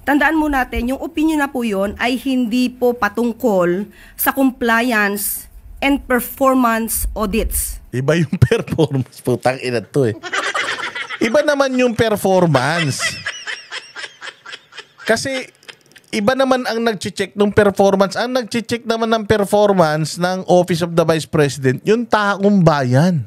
tandaan mo natin, yung opinion na po yun ay hindi po patungkol sa compliance and performance audits. Iba yung performance. Putang ina to eh. Iba naman yung performance. Kasi iba naman ang nag-check ng performance. Ang nag-check naman ng performance ng Office of the Vice President, yung taong bayan.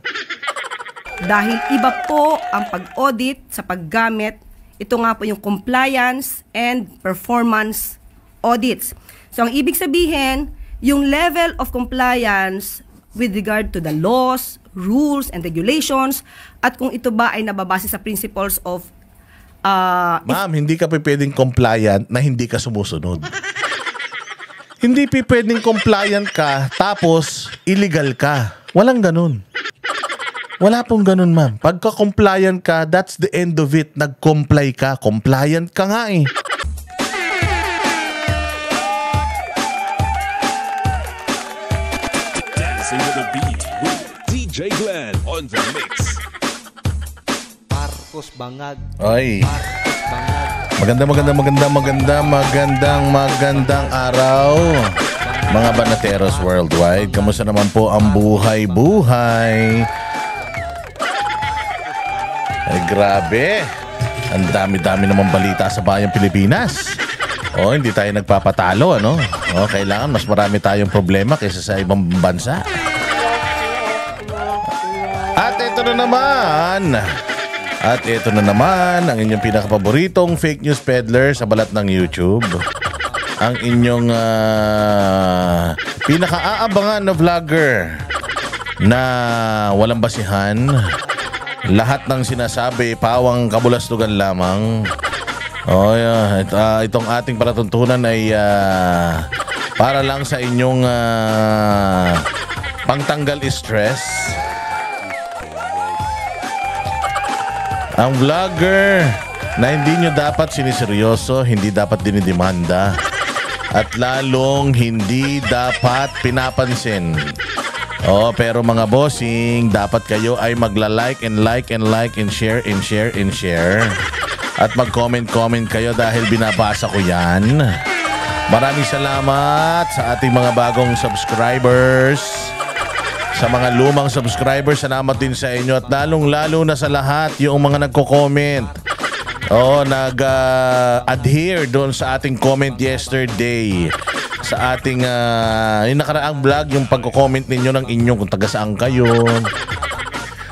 Dahil iba po ang pag-audit sa paggamit. Ito nga po yung compliance and performance audits. So ang ibig sabihin, yung level of compliance with regard to the laws, rules, and regulations, at kung ito ba ay nababase sa principles of Ma'am, hindi ka pwedeng compliant na hindi ka sumusunod. Hindi pwedeng compliant ka tapos illegal ka. Walang ganun. Wala pong ganun, ma'am. Pagka compliant ka, that's the end of it. Nag-comply ka. Compliant ka nga eh. Dancing with the beat with DJ Glenn on the mix. Marcos Bangag. Oy. Marcos Magandang Bangag. araw. Mga Banateros worldwide. Kamusta naman po ang buhay-buhay? Ay grabe. Ang dami-dami namang balita sa bayang Pilipinas. Hindi tayo nagpapatalo, ano? Kailangan mas marami tayong problema kaysa sa ibang bansa. At ito na naman ang inyong pinakapaboritong fake news peddler sa balat ng YouTube. Ang inyong pinaka-aabangan na vlogger na walang basihan. Lahat ng sinasabi, pawang kabulastugan lamang. Itong ating palatuntunan ay para lang sa inyong pangtanggal stress. Ang vlogger na hindi nyo dapat siniseryoso, hindi dapat dinidemanda, at lalong hindi dapat pinapansin. Pero mga bossing, dapat kayo ay magla-like and like and like and share and share and share. At mag-comment kayo dahil binabasa ko yan. Maraming salamat sa ating mga bagong subscribers. Sa mga lumang subscribers, salamat din sa inyo. At lalong-lalo na sa lahat yung mga nagko-comment. Nag-adhere doon sa ating comment yesterday. Sa ating yung nakaraang vlog, yung pagko-comment ninyo ng inyong kung taga saan kayo.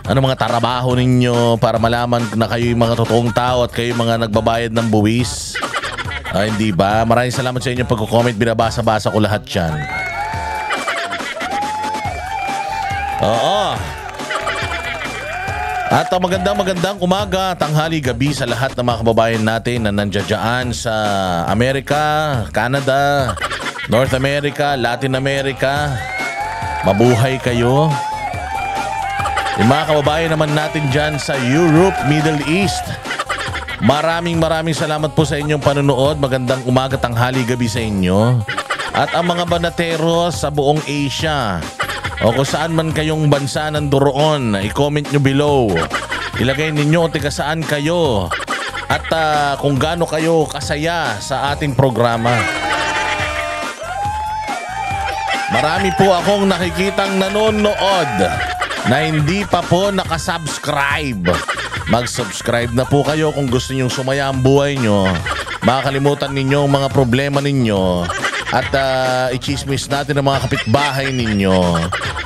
Ano mga trabaho ninyo para malaman na kayo yung mga totoong tao at kayo yung mga nagbabayad ng buwis. Hindi ba? Maraming salamat sa inyong pagko-comment. Binabasa-basa ko lahat yan. At magandang umaga, tanghali, gabi sa lahat ng mga kababayan natin na nandiyan sa Amerika, Canada, North America, Latin America. Mabuhay kayo. Yung mga kababayan naman natin dyan sa Europe, Middle East, maraming salamat po sa inyong panonood. Magandang umaga, tanghali, gabi sa inyo. At ang mga Banateros sa buong Asia, kung saan man kayong bansa nandoroon, i-comment nyo below. Ilagay ninyo kung saan kayo at kung gaano kayo kasaya sa ating programa. Marami po akong nakikitang nanonood na hindi pa po nakasubscribe. Mag-subscribe na po kayo kung gusto nyong sumaya ang buhay nyo. Makakalimutan ninyo ang mga problema ninyo. At i-chismis natin ang mga kapitbahay ninyo.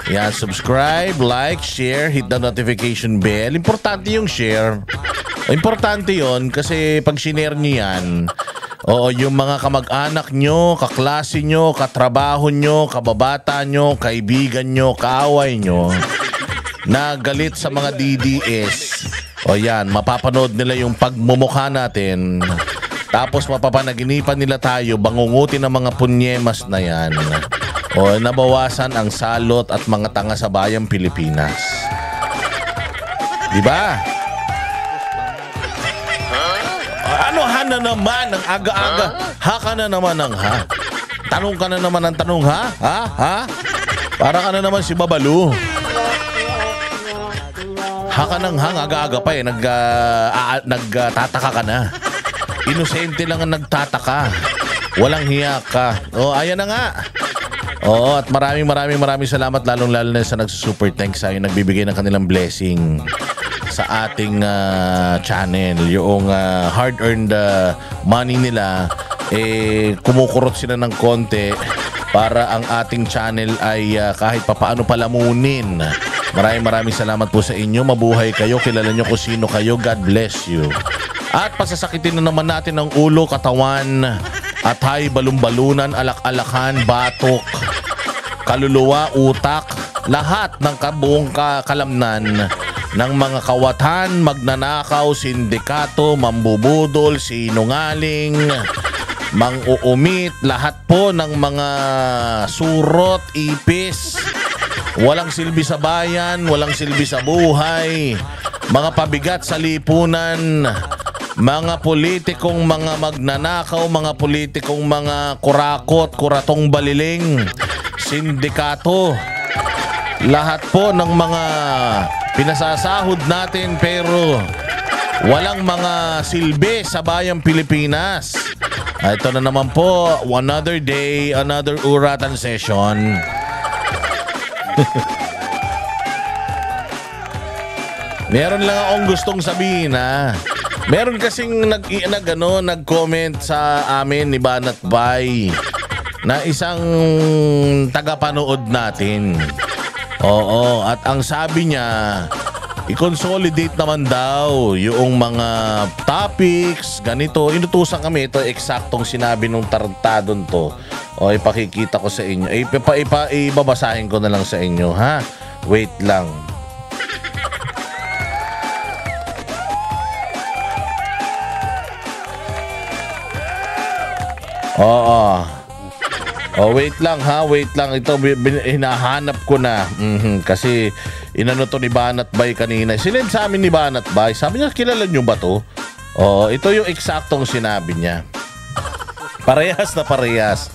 Yan, subscribe, like, share, hit the notification bell. Importante yung share. Importante yon kasi pag sinare nyo yan, yung mga kamag-anak nyo, kaklase nyo, katrabaho nyo, kababata nyo, kaibigan nyo, kaaway nyo, na galit sa mga DDS. Yan, mapapanood nila yung pagmumukha natin. Tapos mapapanaginipan nila tayo, bangungutin ng mga punyemas na yan. Nabawasan ang salot at mga tanga sa bayang Pilipinas. Diba? Ano ha na naman ang aga-aga? Ha ka na naman ang ha? Tanong ka na naman ang tanong ha? Ha? Para ka na naman si Babalu. Ha ka nang hang aga-aga pa nagtataka ka na. inosente lang ang nagtataka. Walang hiya ka. O, ayan na nga. Oo, at maraming salamat lalong-lalo na sa nagsusuper thanks sa'yo, nagbibigay ng kanilang blessing sa ating channel. Yung hard-earned money nila, kumukurot sila ng konti para ang ating channel ay kahit papaano palamunin. Maraming salamat po sa inyo. Mabuhay kayo. Kilala nyo kung sino kayo. God bless you. At pasasakitin na naman natin ang ulo, katawan, atay, balumbalunan, alak-alakan, batok, kaluluwa, utak, lahat ng kabuong kalamnan ng mga kawatan, magnanakaw, sindikato, mambubudol, sinungaling, mang-uumit, lahat po ng mga surot, ipis, walang silbi sa bayan, walang silbi sa buhay, mga pabigat sa lipunan, mga politikong mga magnanakaw, mga politikong mga kurakot, kuratong baliling, sindikato, lahat po ng mga pinasasahod natin pero walang mga silbi sa bayang Pilipinas. Ito na naman po, another day, another uratan session. Meron lang akong gustong sabihin ha. Meron kasing nag-comment sa amin ni Banat Bay na isang tagapanood natin. Oo, at ang sabi niya, i-consolidate naman daw yung mga topics, ganito. Inutusan kami, ito eksaktong sinabi nung tarantadon to. O, ipakikita ko sa inyo. Ibabasahin ko na lang sa inyo, ha? Wait lang. Oo. Oh, wait lang ha, wait lang. Ito, hinahanap ko na. Kasi inano to ni Banat Bay kanina. Sinend sa amin ni Banat Bay. Sabi niya, kilala nyo ba to? Oh, ito yung eksaktong sinabi niya. Parehas na parehas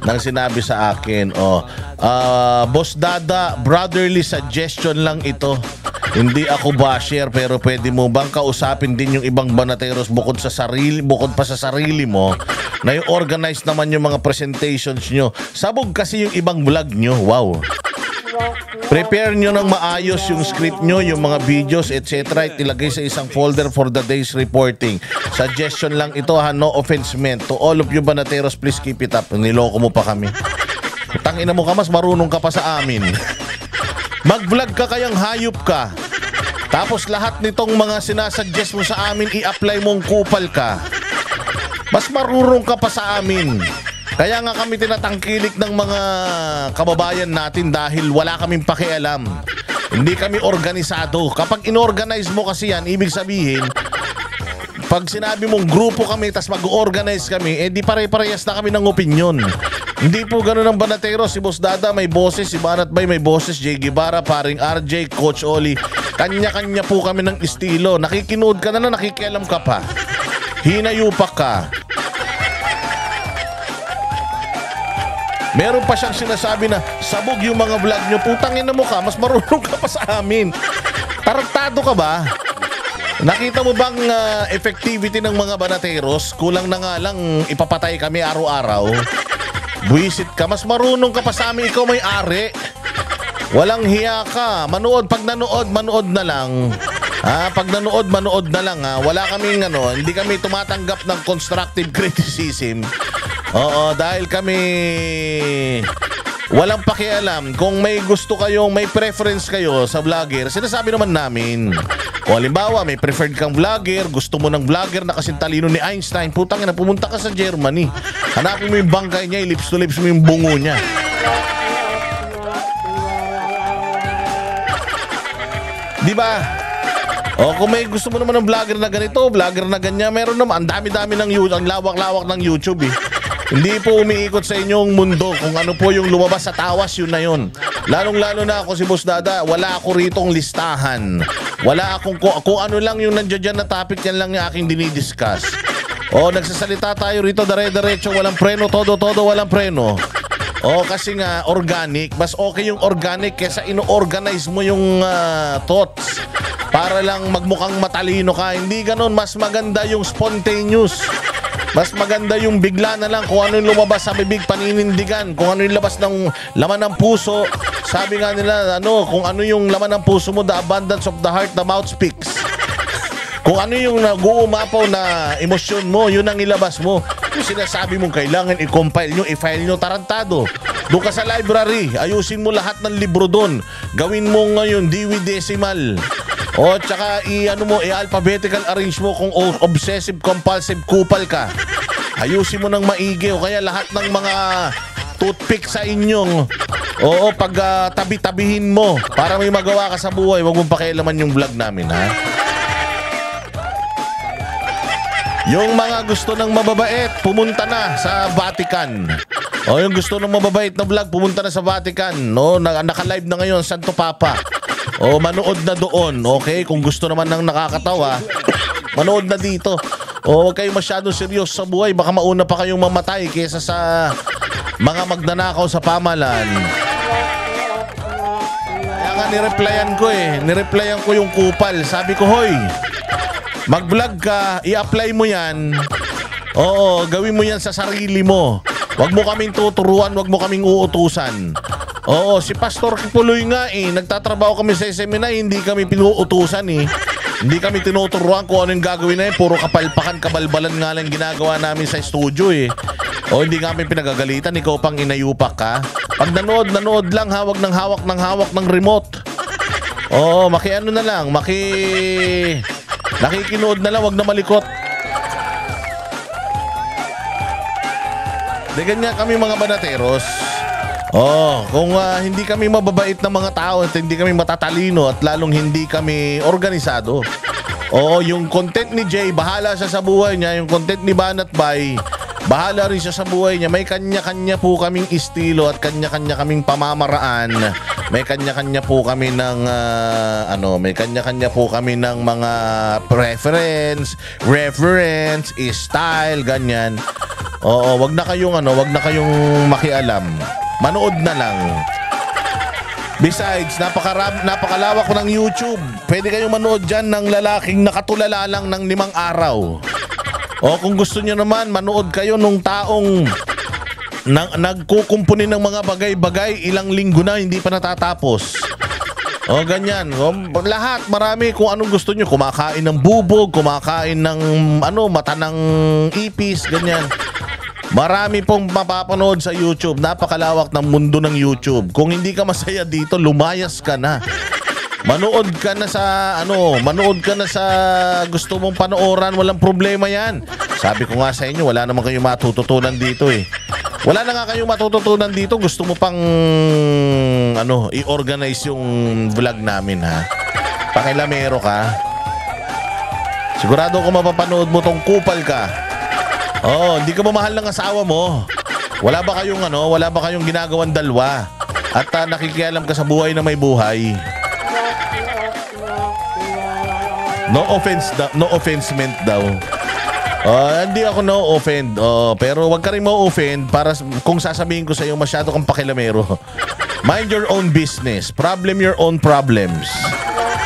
ng sinabi sa akin. Oh, Boss Dada, brotherly suggestion lang ito. Hindi ako basher, pero pwede mo bang kausapin din yung ibang banateros bukod pa sa sarili mo na yung organize naman yung mga presentations nyo. Sabog kasi yung ibang vlog nyo. Wow. Prepare nyo ng maayos yung script nyo, yung mga videos, etc. Itilagay sa isang folder for the day's reporting. Suggestion lang ito ha, no offense meant. To all of you banateros, please keep it up. Niloko mo pa kami. Tangina mo ka, mas marunong ka pa sa amin. Mag-vlog ka kayang hayop ka. Tapos lahat nitong mga sinasuggest mo sa amin, i-apply mong kupal ka. Mas marurong ka pa sa amin. Kaya nga kami tinatangkilik ng mga kababayan natin dahil wala kaming pakialam. Hindi kami organisado. Kapag inorganize mo kasi yan, ibig sabihin, pag sinabi mong grupo kami tas mag-organize kami, di pare-parehas na kami ng opinyon. Hindi po ganun ang banatero. Si Boss Dada may boses, si Banat Bay may boses, J. Guevara, paring RJ, Coach Oli. Kanya-kanya po kami ng estilo. Nakikinood ka na nakikialam ka pa. Hinayupak ka. Meron pa siyang sinasabi na sabog yung mga vlog nyo. Putangin na mo ka, mas marunong ka pa sa amin. Tarantado ka ba? Nakita mo bang effectivity ng mga banateros? Kulang na nga lang ipapatay kami araw-araw. Buisit ka, mas marunong ka pa sa amin. Ikaw may ari. Walang hiya ka. Manood, pag nanood, manood na lang. Pag nanood, manood na lang ha. Wala kaming hindi kami tumatanggap ng constructive criticism. Oo, dahil kami walang pakialam. Kung may gusto kayong, may preference kayo sa vlogger, sinasabi naman namin. O halimbawa, may preferred kang vlogger, gusto mo ng vlogger na kasing talino ni Einstein, putang ina, pumunta ka sa Germany. Hanapin mo yung bangkay niya, lips to lips mo yung bungo niya. Di ba? O kung may gusto mo naman ng vlogger na ganito, vlogger na ganyan, meron naman. Ang dami-dami ng YouTube, ang lawak-lawak ng YouTube eh. Hindi po umiikot sa inyong mundo. Kung ano po yung lumabas sa tawas, yun na yun. Lalong-lalo na ako si Boss Dada, wala ako ritong listahan. Wala akong, kung ano lang yung nandiyan na topic, yan lang yung aking dinidiscuss. O, nagsasalita tayo rito, dare-diretso, walang preno, todo-todo, walang preno. O, kasi nga, organic. Mas okay yung organic kesa ino-organize mo yung thoughts. Para lang magmukhang matalino ka. Hindi ganun, mas maganda yung spontaneous. Mas maganda yung bigla na lang kung ano yung lumabas sa bibig, paninindigan. Kung ano yung labas ng laman ng puso. Sabi nga nila, kung ano yung laman ng puso mo, the abundance of the heart, the mouth speaks. Kung ano yung nag-uumapaw na emosyon mo, yun ang ilabas mo. Yung sinasabi mong kailangan i-compile nyo, i-file nyo, tarantado. Doon ka sa library, ayusin mo lahat ng libro doon. Gawin mo ngayon, decimal. O, tsaka i-alphabetical arrange mo kung obsessive compulsive kupal ka. Ayusin mo ng maigi o kaya lahat ng mga toothpick sa inyong pag tabi-tabihin mo para may magawa ka sa buhay. Huwag mong pakialaman yung vlog namin, ha? Yung mga gusto ng mababait, pumunta na sa Vatican. Yung gusto ng mababait na vlog, pumunta na sa Vatican. Naka-live na ngayon, Santo Papa. Manood na doon, okay? Kung gusto naman ng nakakatawa, manood na dito. Huwag kayo masyadong seryoso sa buhay. Baka mauna pa kayong mamatay kaysa sa mga magnanakaw sa pamalan. Kaya nga nireplyan ko yung kupal. Sabi ko, hoy, mag-vlog ka, i-apply mo yan. Oo, gawin mo yan sa sarili mo. Huwag mo kaming tuturuan, huwag mo kaming uutusan. Oo, si Pastor Kipuloy nga nagtatrabaho kami sa seminar, hindi kami pinuutusan Hindi kami tinuturuan kung ano yung gagawin na puro kapalpakan, kabalbalan nga lang ginagawa namin sa studio hindi nga kami pinagagalitan, ikaw pang inayupak ka. Pag nanood lang hawak ng remote. Oo, nakikinood na lang, wag na malikot. Di ganyan kami mga banateros. Kung hindi kami mababait na mga tao at hindi kami matatalino at lalong hindi kami organisado. Yung content ni Jay, bahala siya sa buhay niya. Yung content ni Banat Bay, bahala rin siya sa buhay niya. May kanya-kanya po kaming estilo at kanya-kanya kaming pamamaraan. May kanya-kanya po kami ng mga preference, reference, style, ganyan. Wag na kayong makialam. Manood na lang. Besides, napakalawak ko ng YouTube. Pwede kayong manood dyan ng lalaking nakatulala lang ng 5 araw. Kung gusto nyo naman, manood kayo nung taong nagkukumpuni ng mga bagay-bagay, ilang linggo na hindi pa natatapos. Ganyan. Lahat, marami kung anong gusto nyo. Kumakain ng bubog, kumakain ng mata ng ipis, ganyan. Marami pong mapapanood sa YouTube. Napakalawak ng mundo ng YouTube. Kung hindi ka masaya dito, lumayas ka na. Manood ka na sa gusto mong panooran, walang problema yan. Sabi ko nga sa inyo, wala naman kayong matututunan dito Wala na nga kayong matututunan dito. Gusto mo pang i-organize yung vlog namin, ha? Pakilamero ka. Sigurado ko mapapanood mo tong kupal ka. Hindi ka mamahal ng asawa mo. Wala ba kayong ginagawang dalawa? At nakikialam ka sa buhay na may buhay. No offensement daw. Hindi ako no-offend. Pero wag ka rin ma-offend para kung sasabihin ko sa iyo masyado kang pakilamero. Mind your own business. Problem your own problems.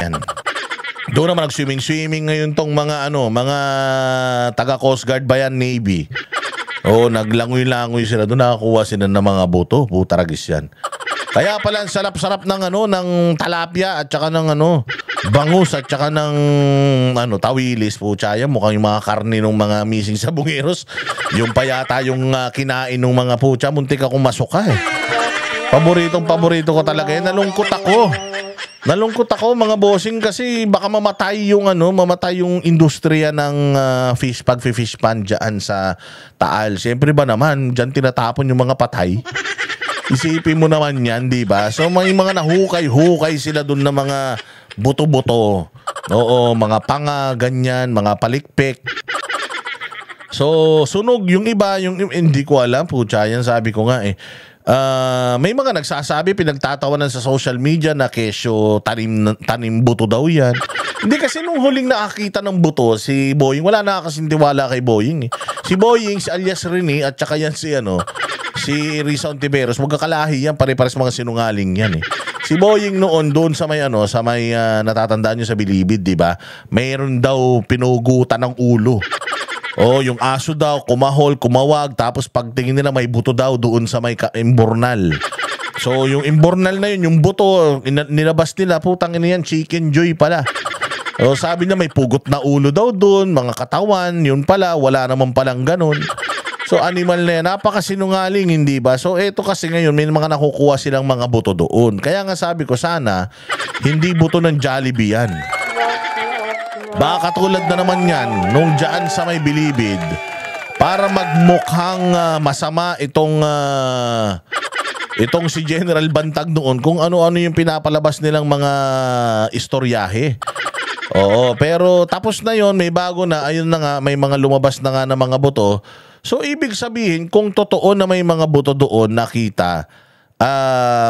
Yan. Doon naman nag-swimming ngayon tong mga taga Coast Guard ba yan, Navy. Naglangoy-langoy sila doon, nakakuha sila ng mga buto. Putaragis yan. Kaya pala sarap-sarap ng talapia at saka ng bangus at saka ng tawilis po tsaya. Mukhang yung mga karne ng mga missing sa bungeros. Yung payata yung kinain ng mga pucha, muntik akong masuka Paborito ko talaga. Nalungkot ako mga bossing kasi baka mamatay yung industriya ng pag-fish pan dyan sa Taal. Siyempre ba naman, dyan tinatapon yung mga patay. Isipin mo naman yan, di ba? So may mga nahukay-hukay sila dun na mga buto-buto. Mga panga, ganyan, mga palikpik. So sunog yung iba, hindi ko alam, pucha yan, sabi ko nga may mga nagsasabi, pinagtatawanan sa social media na kesyo tanim buto daw yan. Hindi kasi nung huling nakakita ng buto si Boying, wala na kasing tiwala kay Boying Si Boying, si alias Rene at saka yan si Risa Ontiveros, magkakalahi yan, pare-pares mga sinungaling yan Si Boying noon doon sa may natatandaan nyo sa Bilibid, di ba? Mayroon daw pinugutan ng ulo. Yung aso daw, kumahol, kumawag, tapos pagtingin nila may buto daw doon sa may imbornal. So, yung imbornal na yun, yung buto, nilabas nila, putang ina yan, chicken joy pala. So, sabi niya may pugot na ulo daw doon, mga katawan, yun pala, wala naman palang ganun. So, animal na yan, napakasinungaling, hindi ba? So, eto kasi ngayon, may mga nakukuha silang mga buto doon. Kaya nga sabi ko, sana, hindi buto ng Jollibee yan. Baka katulad na naman yan, nung dyan sa may Bilibid, para magmukhang masama itong si General Bantag noon, kung ano-ano yung pinapalabas nilang mga istoryahe. Oo, pero tapos na yon, may bago na, ayun na nga, may mga lumabas na nga na mga buto. So, ibig sabihin, kung totoo na may mga buto doon nakita,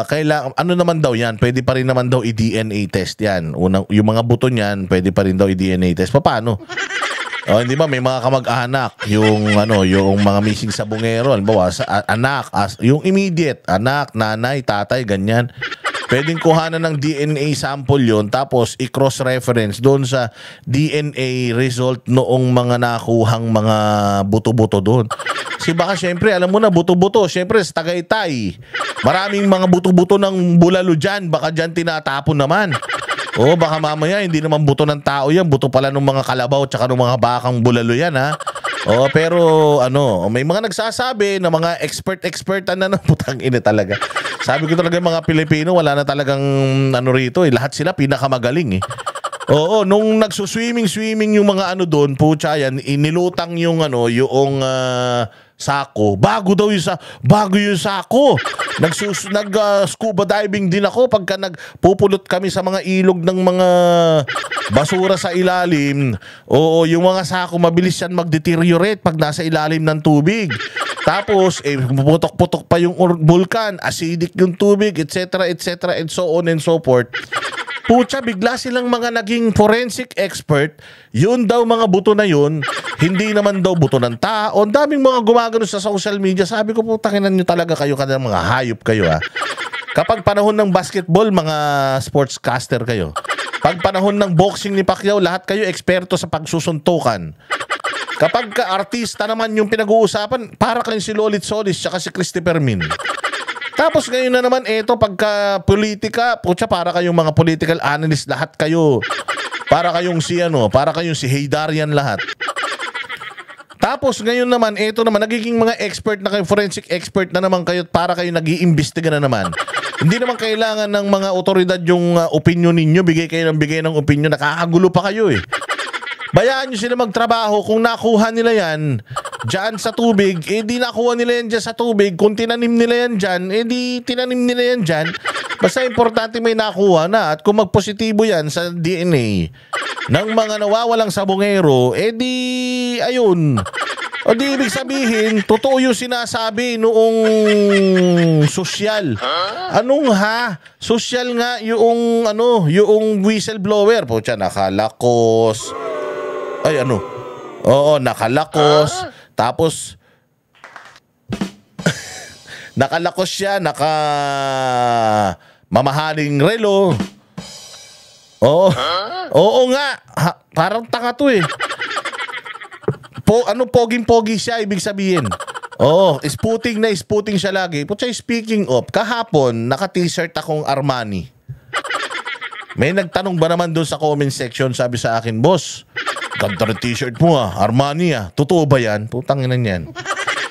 kailangan, ano naman daw yan, pwede pa rin naman daw i-DNA test yan. Yung mga buto niyan, pwede pa rin daw i-DNA test. Paano? Hindi ba, may mga kamag-anak, yung mga missing sa bungero, halimbawa, anak, yung immediate, anak, nanay, tatay, ganyan. Pwedeng kuhanan ng DNA sample yon, tapos i-cross-reference doon sa DNA result noong mga nakuhang mga buto-buto doon. Kasi baka syempre, alam mo na, buto-buto, syempre sa Tagaytay, maraming mga buto-buto ng bulalo dyan, baka dyan tinatapon naman. Baka mamaya hindi naman buto ng tao yan, buto pala ng mga kalabaw tsaka ng mga bakang bulalo yan, ha. Pero may mga nagsasabi na mga expert-expertan na putang ina talaga. Sabi ko talaga, mga Pilipino, wala na talagang rito, lahat sila pinakamagaling, eh. Nung nagsuswimming yung mga doon, putya yan, inilutang yung sako. Bago yung sako. Nag-scuba diving din ako pagka nagpupulot kami sa mga ilog ng mga basura sa ilalim. Yung mga sako, mabilis yan mag-deteriorate pag nasa ilalim ng tubig. Tapos, putok-putok pa yung vulkan, acidic yung tubig, etc., etc., and so on and so forth. Pucha, bigla silang mga naging forensic expert. Yun daw mga buto na yun, hindi naman daw buto ng tao. Ang daming mga gumagano sa social media. Sabi ko, putakinan nyo talaga kayo, kanang mga hayop kayo, ha. Kapag panahon ng basketball, mga sportscaster kayo. Pag panahon ng boxing ni Pacquiao, lahat kayo eksperto sa pagsusuntukan. Kapag ka-artista naman yung pinag-uusapan, para kayong si Lolit Solis tsaka si Christopher Min. Tapos ngayon na naman, pagka politika, putya, para kayong mga political analyst, lahat kayo. Para kayong si Haydarian lahat. Tapos ngayon naman, nagiging mga expert na kayo, forensic expert na naman kayo, para kayo nag-iimbestiga na naman. Hindi naman kailangan ng mga otoridad yung opinion ninyo, bigay ng opinion, nakakagulo pa kayo, eh. Bayaan nyo sila magtrabaho. Kung nakuha nila yan dyan sa tubig, di nakuha nila yan dyan sa tubig. Kung tinanim nila yan dyan, di tinanim nila yan dyan. Basta importante may nakuha na. At kung magpositibo yan sa DNA ng mga nawawalang sabongero, ayun. Di ibig sabihin, totoo yung sinasabi noong sosyal. Anong ha? Sosyal nga yung whistleblower. Pucha, nakalakos. Nakalakos. Tapos, nakalakos siya, mamahaling relo. Oo nga. Parang tanga to, eh. Poging-pogi siya, ibig sabihin. Sputing siya lagi. Pucha, speaking of, kahapon, naka-t-shirt akong Armani. May nagtanong ba naman doon sa comment section, sabi sa akin, boss, ganda rin t-shirt mo, Armani, totoo ba yan? Putang ina niyan.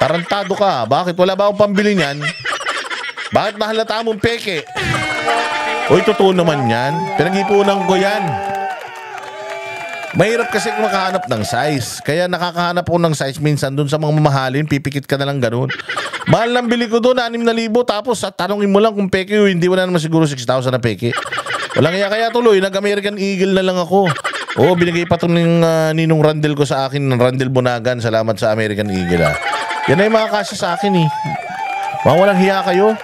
Tarantado ka, bakit wala ba akong pambili niyan? Bakit nahalata mong peke? Totoo naman yan. Pinag-ipunan ko yan. Mahirap kasi makahanap ng size. Kaya nakakahanap ko ng size minsan doon sa mga mamahalin, pipikit ka na lang ganun. Mahal lang bili ko doon, 6,000, tapos tanongin mo lang kung peke, hindi wala naman siguro 6,000 na peke. Walang kaya tuloy, nag-American Eagle na lang ako. Binigay pa ito ng Ninong Randel ko sa akin, ng Randel Bunagan. Salamat sa American Eagle, Yan ay mga kasya sa akin, eh. Mga walang hiya kayo.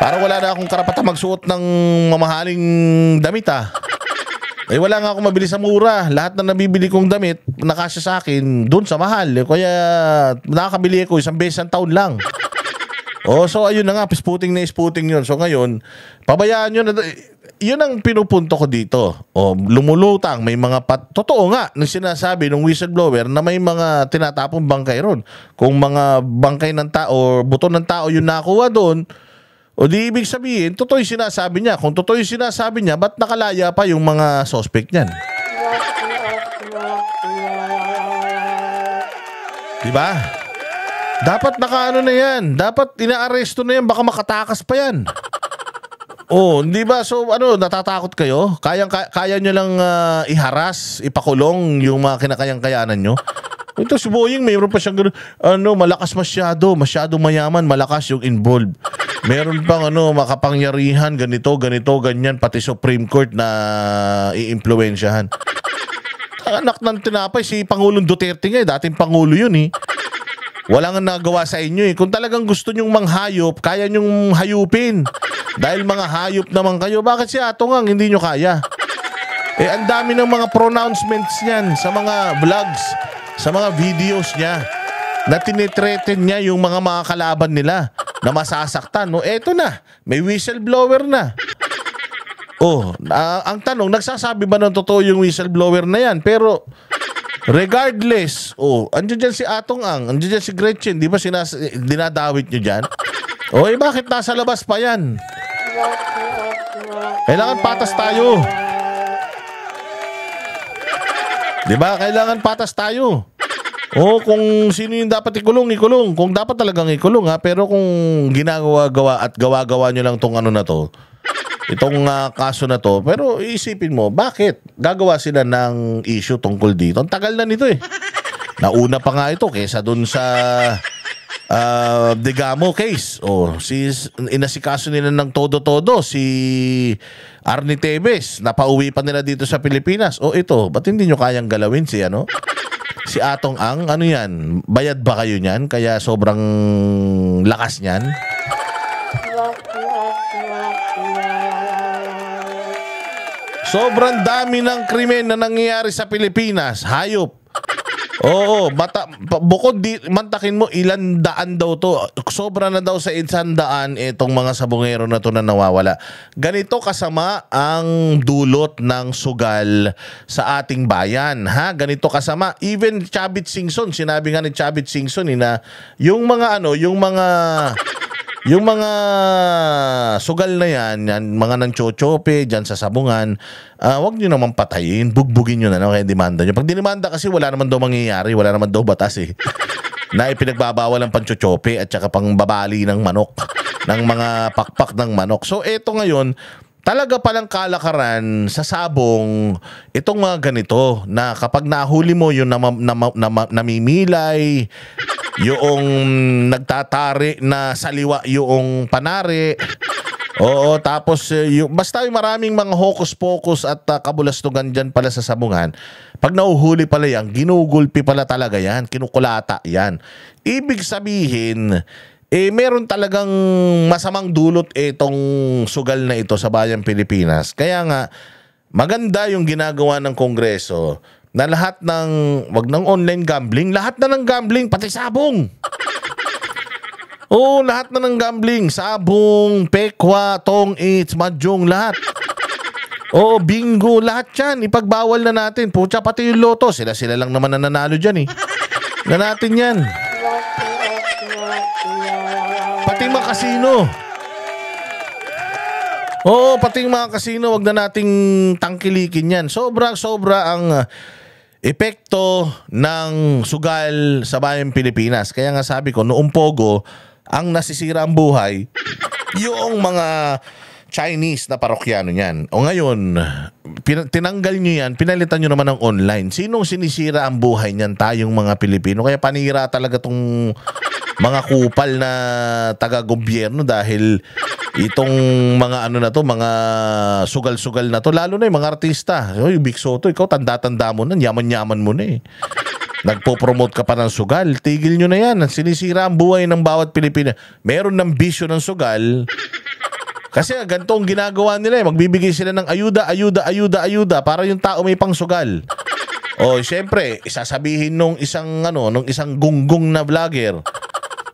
Para wala na akong karapatan magsuot ng mamahaling damit, wala nga akong mabili sa mura. Lahat na nabibili kong damit, nakasya sa akin, doon sa mahal. Kaya nakakabili ako isang beses ang taon lang. So ayun na nga, sputing yun. So ngayon, pabayaan nyo na, yun ang pinupunto ko dito. O, lumulutang, may mga totoo nga, nang sinasabi ng whistleblower na may mga tinatapong bangkay ron. Kung mga bangkay ng tao, buto ng tao yung nakuha doon, o di ibig sabihin, totoo yung sinasabi niya. Kung totoo yung sinasabi niya, ba't nakalaya pa yung mga suspect niyan? Diba? Dapat nakaano na yan. Dapat inaaresto na yan. Baka makatakas pa yan. Oh, hindi ba? So, natatakot kayo? Kaya nyo lang iharas, ipakulong yung mga kinakayang-kayanan nyo? Ito si Boying, mayroon pa siyang malakas masyado mayaman, malakas yung involved. Meron pang makapangyarihan, ganito, ganyan, pati Supreme Court na iimpluwensyahan. Anak ng tinapay, si Pangulong Duterte nga, dating Pangulo yun eh. Wala nga nagawa sa inyo eh. Kung talagang gusto nyong manghayop, kaya nyong hayupin. Dahil mga hayop naman kayo, bakit si Atongang hindi nyo kaya? Ang dami ng mga pronouncements niyan sa mga vlogs, sa mga videos niya, na tinitreaten niya yung mga kalaban nila na masasaktan. Eto na, may whistleblower na. Ang tanong, nagsasabi ba ng totoo yung whistleblower na yan? Pero regardless, andyan dyan si Atongang, andyan dyan si Gretchen, di ba dinadawit nyo dyan? Bakit nasa labas pa yan? Kailangan patas tayo. Di ba? Kailangan patas tayo. Kung sino yung dapat ikulong. Kung dapat talagang ikulong ha. Pero kung ginagawa-gawa at gawa-gawa nyo lang tong na to, itong kaso na to, pero iisipin mo, bakit gagawa sila ng issue tungkol dito? Ang tagal na nito eh. Nauna pa nga ito kesa dun sa Degamo case. Inasikaso nila ng todo-todo si Arnie Tevez. Napauwi pa nila dito sa Pilipinas. Ito, ba't hindi nyo kayang galawin si si Atongang? Ano yan? Bayad ba kayo niyan? Kaya sobrang lakas niyan? Sobrang dami ng krimen na nangyayari sa Pilipinas. Hayop. Bukod mantakin mo, ilan daan daw to. Sobra na daw sa 100 itong mga sabungero na to na nawawala. Ganito kasama ang dulot ng sugal sa ating bayan. Ganito kasama. Even Chavit Singson, sinabi nga ni Chavit Singson na yung mga sugal na yan, mga nangchochope dyan sa sabungan, wag nyo naman patayin, bugbugin nyo na kaya demanda nyo. Pag dinimanda kasi wala naman daw mangyayari, wala naman daw batas na ipinagbabawal ang panchochope at saka pang babali ng manok, ng mga pakpak ng manok. So eto ngayon, talaga palang kalakaran sa sabong itong mga ganito na kapag nahuli mo yung namimilay, yung nagtatari na saliwa yung panari. Tapos basta yung maraming mga hocus-pocus at kabulastugan dyan pala sa sabungan. Pag nauhuli pala yan, ginugulpi pala talaga yan, kinukulata yan. Ibig sabihin, meron talagang masamang dulot itong sugal na ito sa bayang Pilipinas. Kaya nga, maganda yung ginagawa ng Kongreso na lahat wag ng online gambling, lahat na ng gambling, pati sabong. Lahat na ng gambling, sabong, pekwa, tong-its, mahjong, lahat. Bingo, lahat yan, ipagbawal na natin. Pucha, pati yung loto, sila lang naman nananalo dyan na natin yan. Pati mga kasino. Pati mga kasino, wag na nating tangkilikin yan. Sobra ang epekto ng sugal sa bayang Pilipinas. Kaya nga sabi ko, noong Pogo, ang nasisira ang buhay, yung mga Chinese na parokyano niyan. Ngayon, tinanggal nyo yan, pinalitan nyo naman ng online. Sinong sinisira ang buhay niyan? Tayong mga Pilipino. Kaya panira talaga tong mga kupal na taga-gobyerno dahil itong mga mga sugal-sugal na to, lalo na yung mga artista. Big Soto, ikaw tanda-tanda mo na, yaman-yaman mo na Nagpo-promote ka pa ng sugal. Tigil nyo na yan. Sinisira ang buhay ng bawat Pilipino. Meron ng bisyo ng sugal. Kasi ganito ang ginagawa nila Magbibigay sila ng ayuda para yung tao may pangsugal. Siyempre, isasabihin nung isang gunggong na vlogger,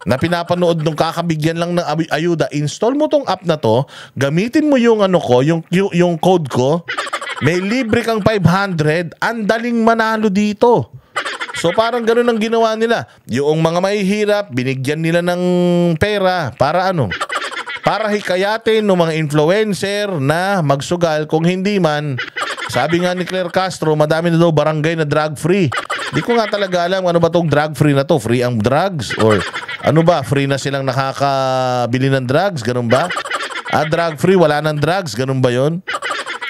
na pinapanood nung kakabigyan lang ng ayuda, install mo tong app na to, gamitin mo yung yung code ko, may libre kang 500, ang daling manalo dito. So parang ganun ang ginawa nila. Yung mga mahihirap, binigyan nila ng pera para para hikayatin ng mga influencer na magsugal. Kung hindi man, sabi nga ni Claire Castro, madami na daw barangay na drug-free. Di ko nga talaga alam ano ba tong drug-free na to. Free ang drugs? Or ano ba? Free na silang nakakabili ng drugs? Ganun ba? Drug-free, wala ng drugs? Ganun ba yon?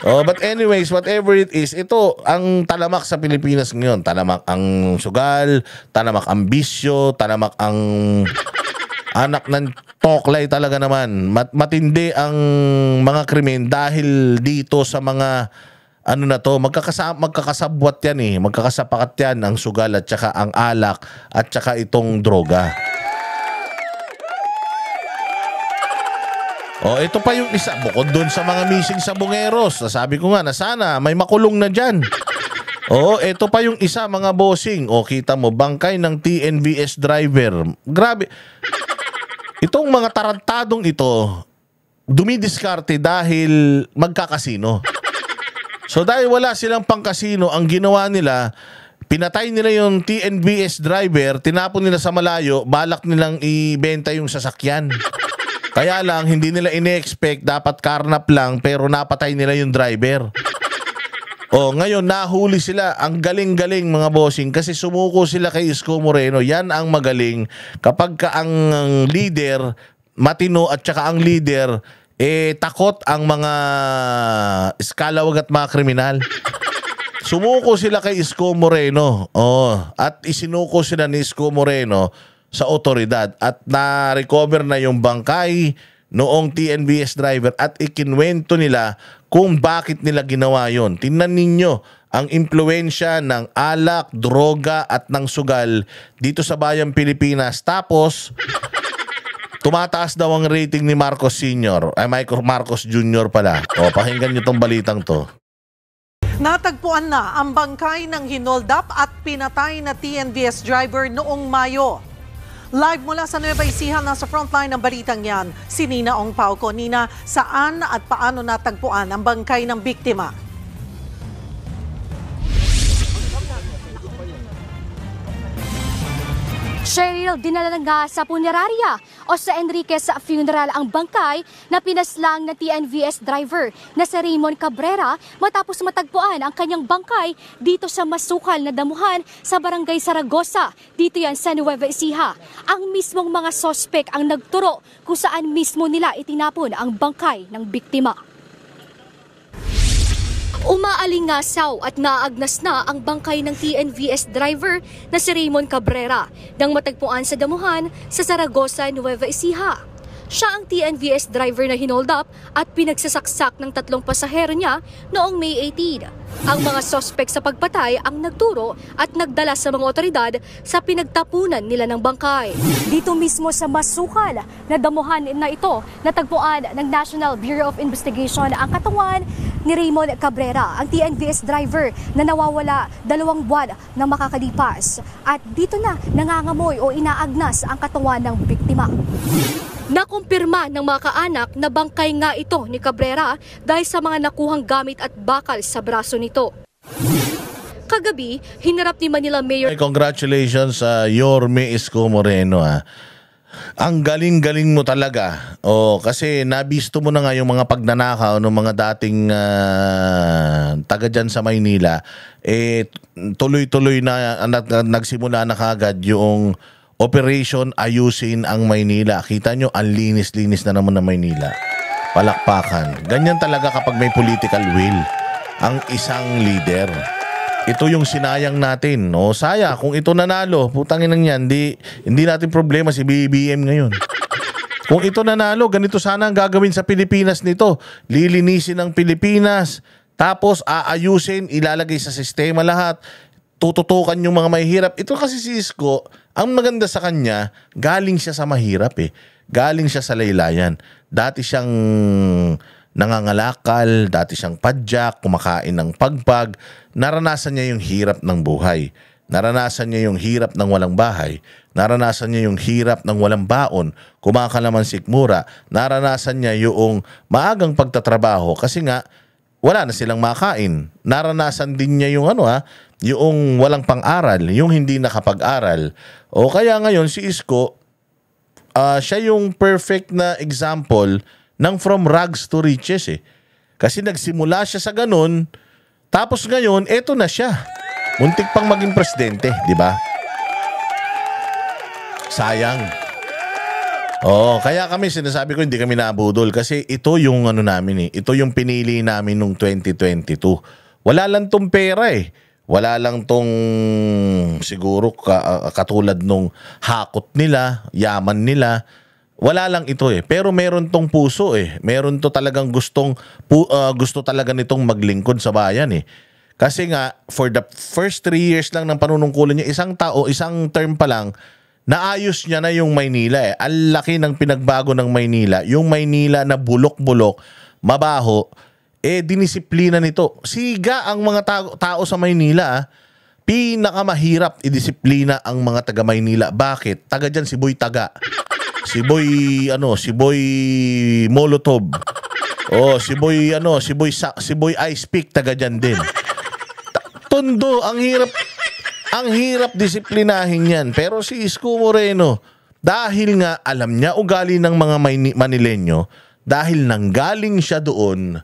Oh, but anyways, whatever it is, ito ang talamak sa Pilipinas ngayon. Talamak ang sugal, talamak ang bisyo, talamak ang anak ng toklay talaga naman. Matindi ang mga krimen dahil dito sa mga na to, magkakasabwat yan eh. Magkakasapakat yan ang sugal at saka ang alak at saka itong droga. Oh, ito pa yung isa. Bukod dun sa mga missing sa Bungeros. Sabi ko nga na sana may makulong na dyan. Oh, ito pa yung isa mga bossing. Oh, kita mo, bangkay ng TNVS driver. Grabe. Itong mga tarantadong ito, dumidiskarte dahil magkakasino. So dahil wala silang pangkasino, ang ginawa nila, pinatay nila yung TNVS driver, tinapon nila sa malayo, balak nilang ibenta yung sasakyan. Kaya lang, hindi nila ine-expect, dapat karnap lang, pero napatay nila yung driver. O, ngayon, nahuli sila. Ang galing-galing mga bossing kasi sumuko sila kay Isko Moreno. Yan ang magaling. Kapag ka ang leader, matino at saka ang leader, takot ang mga eskalawag at mga kriminal. Sumuko sila kay Isko Moreno. At isinuko sila ni Isko Moreno sa otoridad at na-recover na yung bangkay noong TNVS driver at ikinwento nila kung bakit nila ginawa yon. Tingnan ninyo ang impluensya ng alak, droga at ng sugal dito sa bayang Pilipinas. Tapos tumataas daw ang rating ni Marcos Sr. Marcos Jr. pala. Pakinggan nyo tong balitang to. Natagpuan na ang bangkay ng hinoldap at pinatay na TNVS driver noong Mayo. Live mula sa Nueva Ecija, nasa frontline ng balitang yan, si Nina Ong Pauco. Nina, saan at paano natagpuan ang bangkay ng biktima? Cheryl, dinala nga sa punerarya o sa Enriquez Funeral ang bangkay na pinaslang na TNVS driver na si Raymond Cabrera matapos matagpuan ang kanyang bangkay dito sa masukal na damuhan sa Barangay Saragosa. Dito yan sa Nueva Ecija. Ang mismong mga sospek ang nagturo kung saan mismo nila itinapon ang bangkay ng biktima. Umaalingasaw at naagnas na ang bangkay ng TNVS driver na si Raymond Cabrera nang matagpuan sa damuhan sa Saragosa, Nueva Ecija. Siya ang TNVS driver na hinold up at pinagsasaksak ng 3 pasahero niya noong May 18. Ang mga sospek sa pagpatay ang nagturo at nagdala sa mga otoridad sa pinagtapunan nila ng bangkay. Dito mismo sa masukal na damuhan na ito, natagpuan ng National Bureau of Investigation ang katawan ni Raymond Cabrera, ang TNVS driver na nawawala 2 buwan na makakalipas. At dito na nangangamoy o inaagnas ang katawan ng biktima. Nakumpirma ng mga kaanak na bangkay nga ito ni Cabrera dahil sa mga nakuhang gamit at bakal sa braso nito. Kagabi, hinarap ni Manila Mayor... Congratulations sa Yorme Isko Moreno. Ang galing-galing mo talaga. Kasi nabisto mo na nga yung mga pagnanakaw ng mga dating taga dyan sa Maynila. Tuloy-tuloy na nagsimula na kagad yung operation ayusin ang Maynila. Kita nyo, ang linis-linis na naman ng Maynila. Palakpakan. Ganyan talaga kapag may political will ang isang leader. Ito yung sinayang natin. Saya, kung ito nanalo, putangin lang yan, hindi natin problema si BBM ngayon. Kung ito nanalo, ganito sana ang gagawin sa Pilipinas nito. Lilinisin ang Pilipinas, tapos aayusin, ilalagay sa sistema lahat, tututukan yung mga mahihirap. Ito kasi si Isko, ang maganda sa kanya, galing siya sa mahirap eh. Galing siya sa laylayan. Dati siyang nangangalakal, dati siyang padyak, kumakain ng pagpag. Naranasan niya yung hirap ng buhay. Naranasan niya yung hirap ng walang bahay. Naranasan niya yung hirap ng walang baon, kumakalaman sikmura. Naranasan niya yung maagang pagtatrabaho kasi nga wala na silang makain. Naranasan din niya yung yung walang pang-aral, yung hindi nakapag-aral. O kaya ngayon si Isko, siya yung perfect na example ng from rags to riches eh. Kasi nagsimula siya sa ganun, tapos ngayon, eto na siya. Muntik pang maging presidente, di ba? Sayang. Kaya kami sinasabi ko hindi kami naabudol kasi ito yung namin eh. Ito yung pinili namin nung 2022. Wala lang tong pera eh. Wala lang tong siguro katulad nung hakot nila, yaman nila. Wala lang ito eh. Pero meron tong puso eh. Meron to talagang gusto talaga nitong maglingkod sa bayan eh. Kasi nga, for the first 3 years lang ng panunungkulan niya, isang term pa lang, naayos niya na yung Maynila eh. Ang laki ng pinagbago ng Maynila. Yung Maynila na bulok-bulok, mabaho, dinisiplina nito. Siga ang mga tao sa Maynila. Pinakamahirap idisiplina ang mga taga Maynila. Bakit? Taga dyan si Boy Taga. Si Boy Molotov. Si Boy Ice Pick, taga dyan din. Tondo, ang hirap disiplinahin yan. Pero si Isko Moreno, dahil nga alam niya ugali ng mga Manileño, dahil nanggaling siya doon,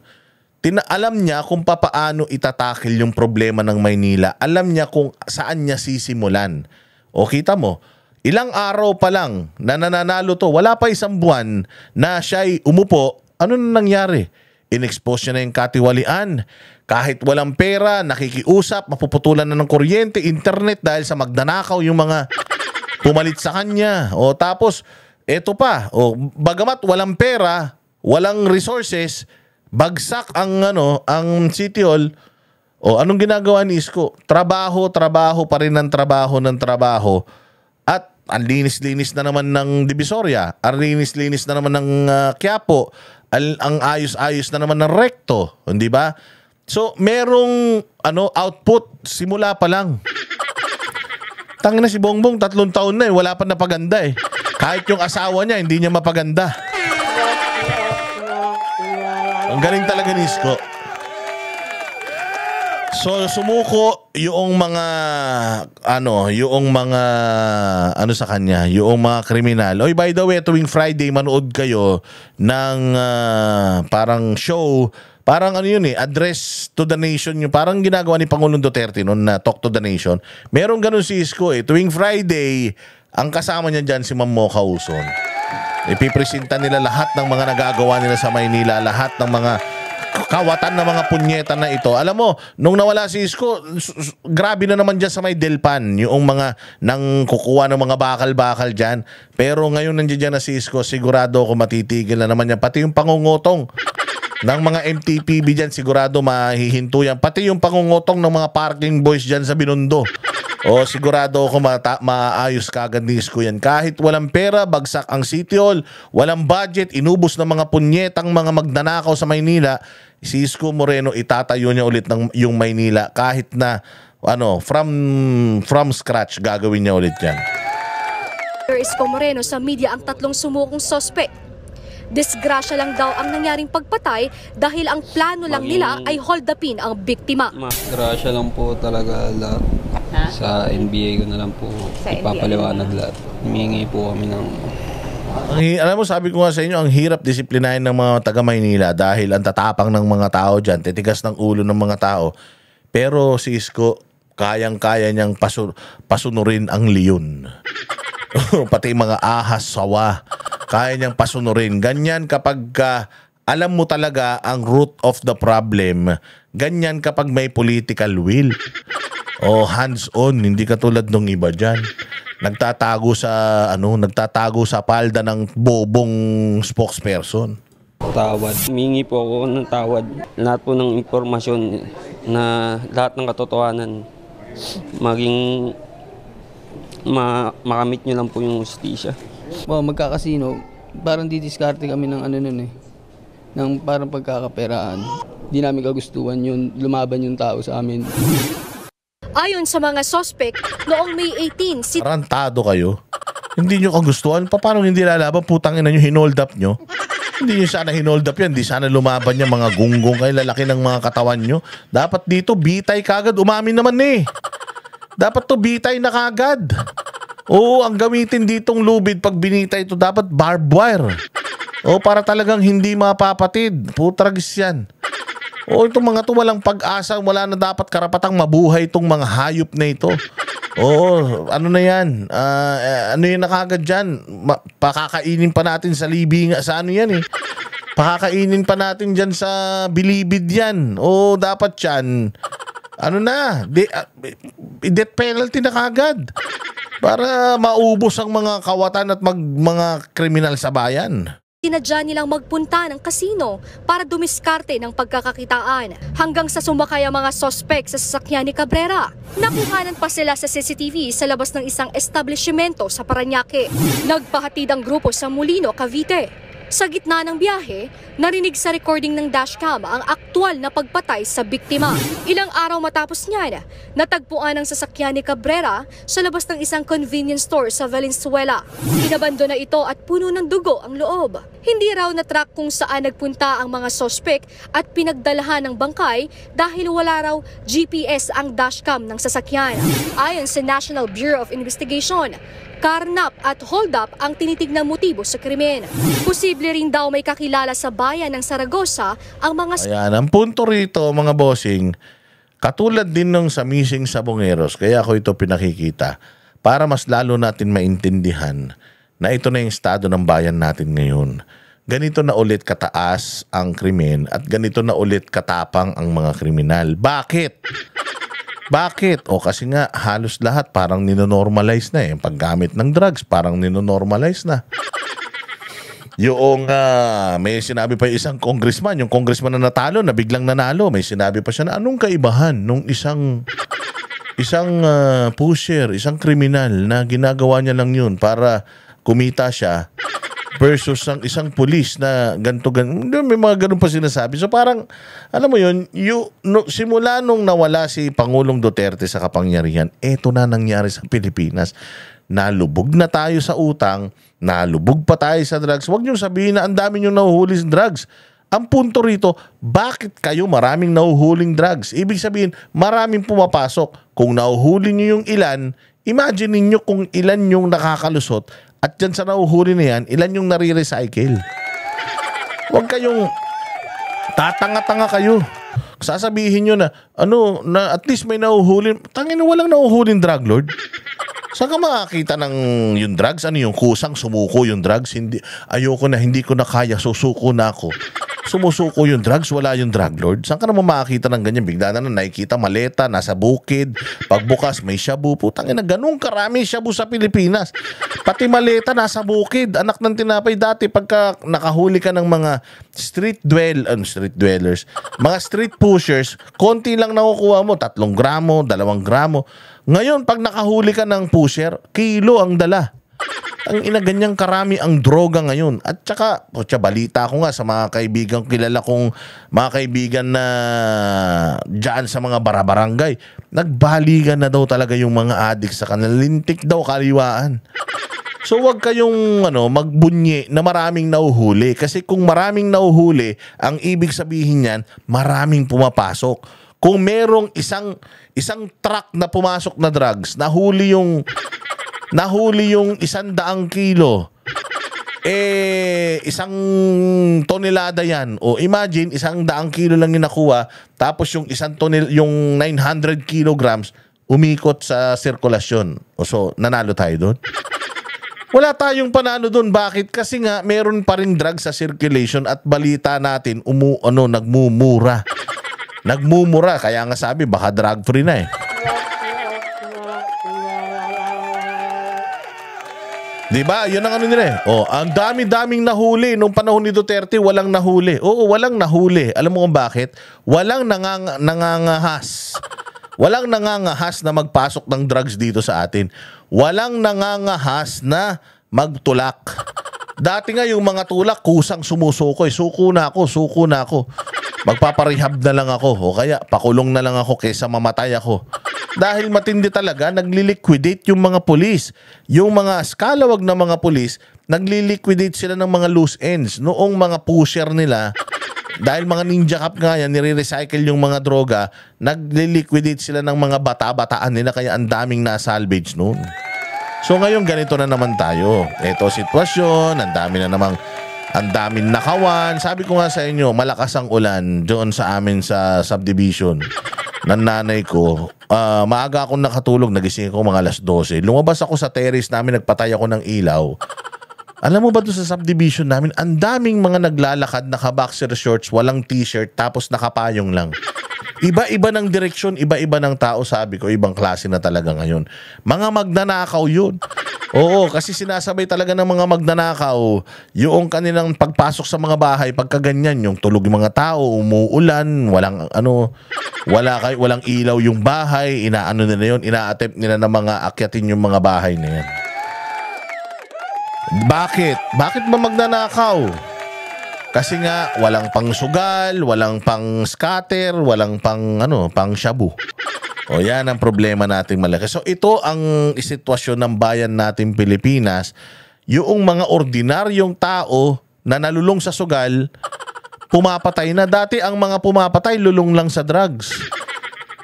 alam niya kung papaano itatakil yung problema ng Maynila. Alam niya kung saan niya sisimulan. O kita mo, ilang araw pa lang na nananalo to, wala pa isang buwan na siya'y umupo, ano na nangyari? In-expose niya na yung katiwalian. Kahit walang pera, nakikiusap, mapuputulan na ng kuryente, internet dahil sa magnanakaw yung mga pumalit sa kanya. Tapos, eto pa, bagamat walang pera, walang resources, bagsak ang City Hall. Anong ginagawa ni Isko? Trabaho pa rin ng trabaho. At ang linis-linis na naman ng Divisoria, ang linis-linis na naman ng Quiapo, ang ayos-ayos na naman ng Recto, hindi ba? So, merong output simula pa lang. Tangina si Bongbong, 3 taon na wala pa napaganda eh. Kahit yung asawa niya, hindi niya mapaganda. Ang galing talaga ni Isko. So, sumuko yung mga sa kanya, yung mga kriminal. By the way, tuwing Friday, manood kayo ng parang show, parang Address to the Nation, yung parang ginagawa ni Pangulong Duterte noon na Talk to the Nation. Meron ganun si Isko eh. Tuwing Friday, ang kasama niya dyan si Ma'am Mocha Uson. Ipipresenta nila lahat ng mga nagagawa nila sa Maynila, lahat ng mga kawatan ng mga punyeta na ito. Alam mo, nung nawala si Isko, grabe na naman dyan sa may Delpan, yung mga nang kukuha ng mga bakal-bakal dyan. Pero ngayon nandiyan na si Isko, sigurado ako matitigil na naman yan. Pati yung pangungutong ng mga MTPB dyan, sigurado mahihinto yan. Pati yung pangungutong ng mga parking boys dyan sa Binondo. Sigurado ako maayos kagad ni Isko yan. Kahit walang pera, bagsak ang City Hall, walang budget, inubos ng mga punyetang mga magnanakaw sa Maynila, si Isko Moreno itatayo niya ulit yung Maynila kahit na from scratch gagawin niya ulit yan. Isko Moreno sa media ang 3 sumukong sospek. Disgrasya lang daw ang nangyaring pagpatay dahil ang plano lang nila ay hold upin ang biktima. Disgrasya lang po talaga lahat. Sa NBA ko na lang po ipapaliwanag lahat. Humingi po kami ng... Alam mo, sabi ko nga sa inyo, ang hirap disiplinahin ng mga taga Maynila dahil ang tatapang ng mga tao dyan, titigas ng ulo ng mga tao. Pero si Isko, kayang-kaya niyang pasunurin ang leon. Pati mga ahas, sawa, kaya niyang pasunurin. Ganyan kapag alam mo talaga ang root of the problem. Ganyan kapag may political will. Hands-on, hindi katulad nung iba dyan. Nagtatago sa palda ng bobong spokesperson. Tawad. Humingi po ako ng tawad. Lahat po ng impormasyon na lahat ng katotohanan maging makamit nyo lang po yung justisya. Magkakasino, parang didiskarte kami ng ng parang pagkakaperaan. Di namin kagustuhan yun, lumaban yung tao sa amin. Ayon sa mga sospek, noong May 18, Tarantado kayo. Hindi nyo kagustuhan. Paano hindi lalaban? Putang ina nyo, hinold up nyo. Hindi nyo sana hinold up yan. Hindi sana lumaban yan mga gunggong kayo. Lalaki ng mga katawan nyo. Dapat dito, bitay kagad. Umamin naman eh. Dapat to bitay na kagad. Oo, ang gamitin ditong lubid pag binitay ito, dapat barbed wire. Oo, para talagang hindi mapapatid. Putragis yan. Oo, itong mga to walang pag-asa. Wala na dapat karapatang mabuhay itong mga hayop na ito. Oo, ano na yan? Ano yun na kagad dyan? Pakakainin pa natin sa libing. Sa ano yan eh? Pakakainin pa natin dyan sa bilibid yan. Oo, dapat yan. Ano na? Death penalty na kagad. Para maubos ang mga kawatan at mga kriminal sa bayan. sinadya nilang magpunta ng kasino para dumiskarte ng pagkakakitaan hanggang sa sumakay ang mga sospek sa sasakyan ni Cabrera. Nakuhanan pa sila sa CCTV sa labas ng isang establishmento sa Parañaque. Nagpahatid ang grupo sa Molino, Cavite. Sa gitna ng biyahe, narinig sa recording ng dashcam ang aktwal na pagpatay sa biktima. Ilang araw matapos niyan, natagpuan ang sasakyan ni Cabrera sa labas ng isang convenience store sa Valenzuela. Inabandona ito at puno ng dugo ang loob. Hindi raw na-track kung saan nagpunta ang mga sospek at pinagdalahan ng bangkay dahil wala raw GPS ang dashcam ng sasakyan. Ayon sa National Bureau of Investigation, karnap at hold-up ang tinitignang motibo sa krimen. Posible rin daw may kakilala sa bayan ng Saragossa ang mga... Ayan, ang punto rito mga bossing, katulad din nung sa missing Sabongeros, kaya ako ito pinakikita para mas lalo natin maintindihan na ito na yung estado ng bayan natin ngayon. Ganito na ulit kataas ang krimen at ganito na ulit katapang ang mga kriminal. Bakit? Bakit? O kasi nga halos lahat parang ninonormalize na eh. Paggamit ng drugs parang ninonormalize na. Yung may sinabi pa yung isang congressman, yung congressman na natalo, na biglang nanalo, may sinabi pa siya na anong kaibahan nung isang pusher, isang kriminal na ginagawa niya lang yun para kumita siya versus isang pulis na ganito. May mga ganun pa sinasabi. So parang, alam mo yun, simula nung nawala si Pangulong Duterte sa kapangyarihan, eto na nangyari sa Pilipinas. Nalubog na tayo sa utang, nalubog pa tayo sa drugs. Huwag niyong sabihin na ang dami niyong nahuhuli sa drugs. Ang punto rito, bakit kayo maraming nahuhuling drugs? Ibig sabihin, maraming pumapasok. Kung nahuhuli niyo yung ilan, imagine niyo kung ilan yung nakakalusot. At dyan sa nahuhuli na yan, ilan yung nare-recycle? Huwag kayong tatanga-tanga kayo. Sasabihin nyo na, na at least may nahuhuli. Tangin na walang nahuhuling drug lord. Saan ka makakita ng yung drugs? Ano yung kusang sumuko yung drugs? Ayoko na, hindi ko na kaya, susuko na ako. Sumusuko yung drugs, wala yung drug lord. Saan ka naman makakita ng ganyan? Bigla na nakikita maleta, nasa bukid. Pagbukas, may shabu. Putangin na, ganun karami shabu sa Pilipinas. Pati maleta, nasa bukid. Anak ng tinapay dati, pagka nakahuli ka ng mga street dwellers, mga street pushers, konti lang nakukuha mo. 3 gramo, 2 gramo. Ngayon, pag nakahuli ka ng pusher, kilo ang dala. Ang ganyang karami ang droga ngayon. At saka, balita ko nga sa mga kaibigan, kilala kong mga kaibigan na dyan sa mga barabarangay, nagbaligan na daw talaga yung mga adik sa kanila. Lintik daw kaliwaan. So wag kayong magbunyi na maraming nauhuli. Kasi kung maraming nauhuli, ang ibig sabihin niyan, maraming pumapasok. Kung merong isang truck na pumasok na drugs, nahuli yung 100 kilo, 1 tonelada yan. O imagine, 100 kilo lang yung nakuha, tapos yung 900 kilograms, umikot sa sirkulasyon. So, nanalo tayo doon? Wala tayong panalo doon. Bakit? Kasi nga, meron pa rin drugs sa circulation at balita natin, nagmumura. Nagmumura. Kaya nga sabi, baka drug-free na eh. Diba? Yun ang nila eh. Ang dami-daming nahuli. Nung panahon ni Duterte, walang nahuli. Oo, walang nahuli. Alam mo kung bakit? Walang nangangahas. Walang nangangahas na magpasok ng drugs dito sa atin. Walang nangangahas na magtulak. Dati nga yung mga tulak, kusang sumusuko. Suko na ako. Magpaparehab na lang ako. O kaya, pakulong na lang ako kaysa mamatay ako. Dahil matindi talaga, nagli-liquidate yung mga pulis. Yung mga skalawag na mga pulis, nagli-liquidate sila ng mga loose ends. Noong mga pusher nila, dahil mga ninja cup nga yan, nire-recycle yung mga droga, nagli-liquidate sila ng mga bata-bataan nila, kaya ang daming na-salvage noon. So ngayon ganito na naman tayo. Ito sitwasyon, ang daming nakawan. Sabi ko nga sa inyo, malakas ang ulan doon sa amin sa subdivision ng nanay ko. Maaga akong nakatulog, nagising ako mga alas 12. Lumabas ako sa terrace namin, nagpatay ako ng ilaw. Alam mo ba doon sa subdivision namin, ang daming mga naglalakad, naka-boxer shorts, walang t-shirt, tapos nakapayong lang. Iba-iba ng direksyon, iba-iba ng tao, sabi ko, ibang klase na talaga ngayon. Mga magnanakaw yun. Oo, kasi sinasabay talaga ng mga magnanakaw yung kanilang pagpasok sa mga bahay, pagka ganyan, yung tulog yung mga tao, umuulan, walang ilaw yung bahay, inaano nila yun, ina-attempt nila na mga akyatin yung mga bahay na yan. Bakit? Bakit ba magnanakaw? Kasi nga walang pang sugal, walang pang scatter, walang pang shabu. O yan ang problema nating malaki. So ito ang sitwasyon ng bayan natin Pilipinas. Yung mga ordinaryong tao na nalulong sa sugal, pumapatay na. Dati ang mga pumapatay lulong lang sa drugs.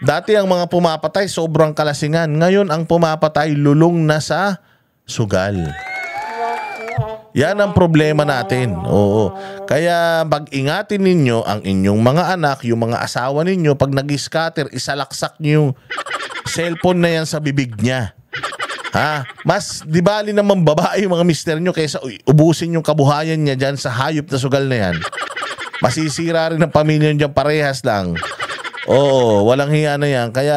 Dati ang mga pumapatay sobrang kalasingan. Ngayon ang pumapatay lulong na sa sugal. Yan ang problema natin. Oo. Kaya mag-ingatin ninyo ang inyong mga anak, yung mga asawa ninyo, pag nag-scatter, isalaksak nyo yung cellphone na yan sa bibig niya. Ha? Mas di bali naman babae yung mga mister nyo kaysa ubusin yung kabuhayan niya dyan sa hayop na sugal na yan. Masisira rin ang pamilya nyo dyan, parehas lang. Oo, walang hiya na yan. Kaya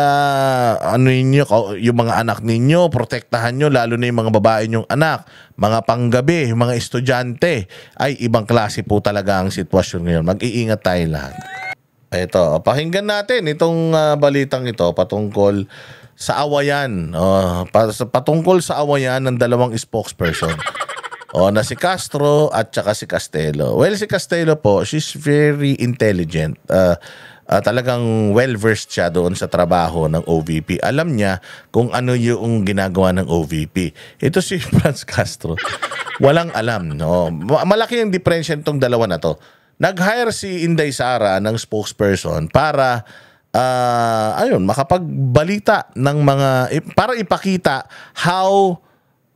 yung mga anak ninyo, protektahan nyo, lalo na yung mga babae nyong anak, mga panggabi, mga estudyante, ay ibang klase po talaga ang sitwasyon ngayon. Mag-iingat tayo lahat. Ito, pakinggan natin itong balitang ito patungkol sa awayan. Patungkol sa awayan ng dalawang spokesperson. Na si Castro at saka si Castelo. Well, si Castelo po, she's very intelligent. Talagang well-versed siya doon sa trabaho ng OVP. Alam niya kung ano yung ginagawa ng OVP. Ito si Franz Castro, walang alam. No? Malaki ang diferensya nitong dalawa na to. Nag-hire si Inday Sara ng spokesperson para makapagbalita ng mga, para ipakita how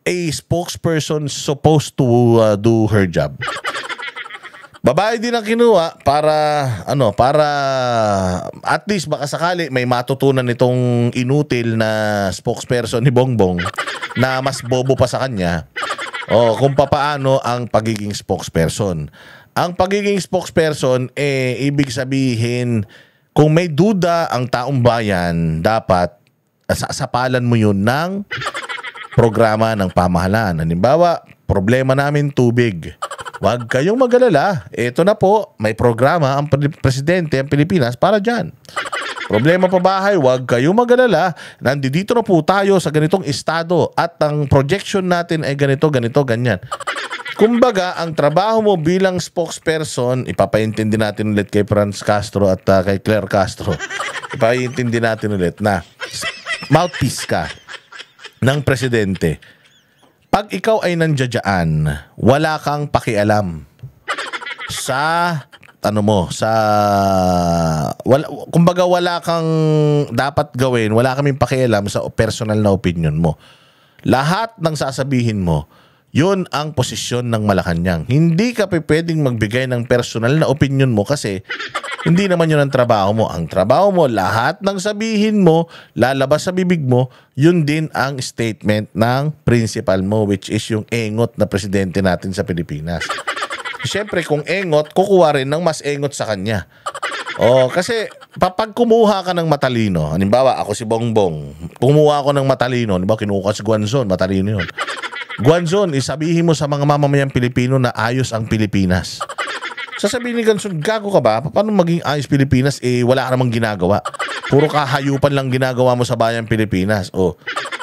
a spokesperson supposed to do her job. Babae din ang kinuha para at least baka sakali may matutunan itong inutil na spokesperson ni Bongbong na mas bobo pa sa kanya. Kung papaano ang pagiging spokesperson. Ang pagiging spokesperson ibig sabihin kung may duda ang taong bayan, dapat sasapalan mo yun ng programa ng pamahalaan. Halimbawa, problema namin tubig. Huwag kayong mag-alala. Ito na po, may programa ang presidente ng Pilipinas para dyan. Problema pa bahay, huwag kayong mag-alala. Nandito na po tayo sa ganitong estado at ang projection natin ay ganito, ganyan. Kumbaga, ang trabaho mo bilang spokesperson, ipapaintindi natin ulit kay Franz Castro at kay Claire Castro. Ipapaintindi natin ulit na mouthpiece ka ng presidente. Pag ikaw ay nandiyan, wala kang pakialam sa kumbaga wala kang dapat gawin, wala kaming pakialam sa personal na opinion mo. Lahat ng sasabihin mo, yun ang posisyon ng Malacanang. Hindi ka pwedeng magbigay ng personal na opinion mo kasi hindi naman yun ang trabaho mo. Ang trabaho mo, lahat ng sabihin mo, lalabas sa bibig mo, yun din ang statement ng principal mo, which is yung engot na presidente natin sa Pilipinas. Siyempre, kung engot, kukuha rin ng mas engot sa kanya. Kasi pag kumuha ka ng matalino, halimbawa ako si Bongbong, kumuha ako ng matalino, halimbawa kinuha si Guanzon, matalino yun. Guanzon, isabihin mo sa mga mamamayang Pilipino na ayos ang Pilipinas. Sasabihin ni Guanzon, gago ka ba? Paano maging ayos Pilipinas? Wala ka namang ginagawa. Puro kahayupan lang ginagawa mo sa bayang Pilipinas.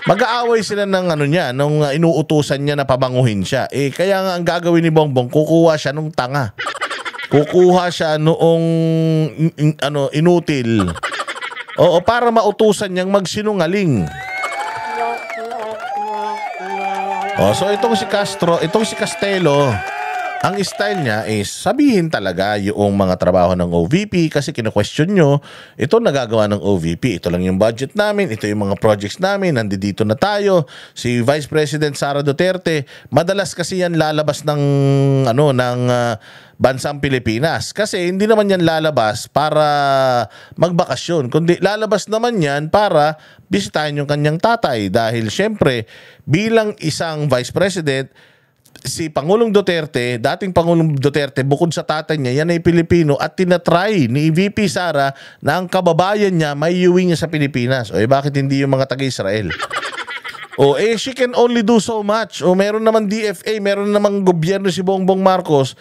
Mag-aaway sila ng nung inuutusan niya na pabanguhin siya. Kaya nga ang gagawin ni Bongbong, kukuha siya nung tanga. Kukuha siya noong inutil. Oo, para mautusan niyang magsinungaling. So itong si Castro, itong si Castelo, ang style niya is sabihin talaga yung mga trabaho ng OVP kasi kino-question nyo, ito nagagawa ng OVP, ito lang yung budget namin, ito yung mga projects namin, nandito na tayo. Si Vice President Sara Duterte, madalas kasi yan lalabas ng bansang Pilipinas kasi hindi naman yan lalabas para magbakasyon, kundi lalabas naman yan para bisitahin yung kanyang tatay dahil syempre bilang isang Vice President, si Pangulong Duterte, dating Pangulong Duterte, bukod sa tatay niya, yan ay Pilipino at tinatry ni VP Sara na ang kababayan niya may iuwi niya sa Pilipinas. Bakit hindi yung mga taga-Israel? She can only do so much. Meron naman DFA, meron namang gobyerno si Bongbong Marcos.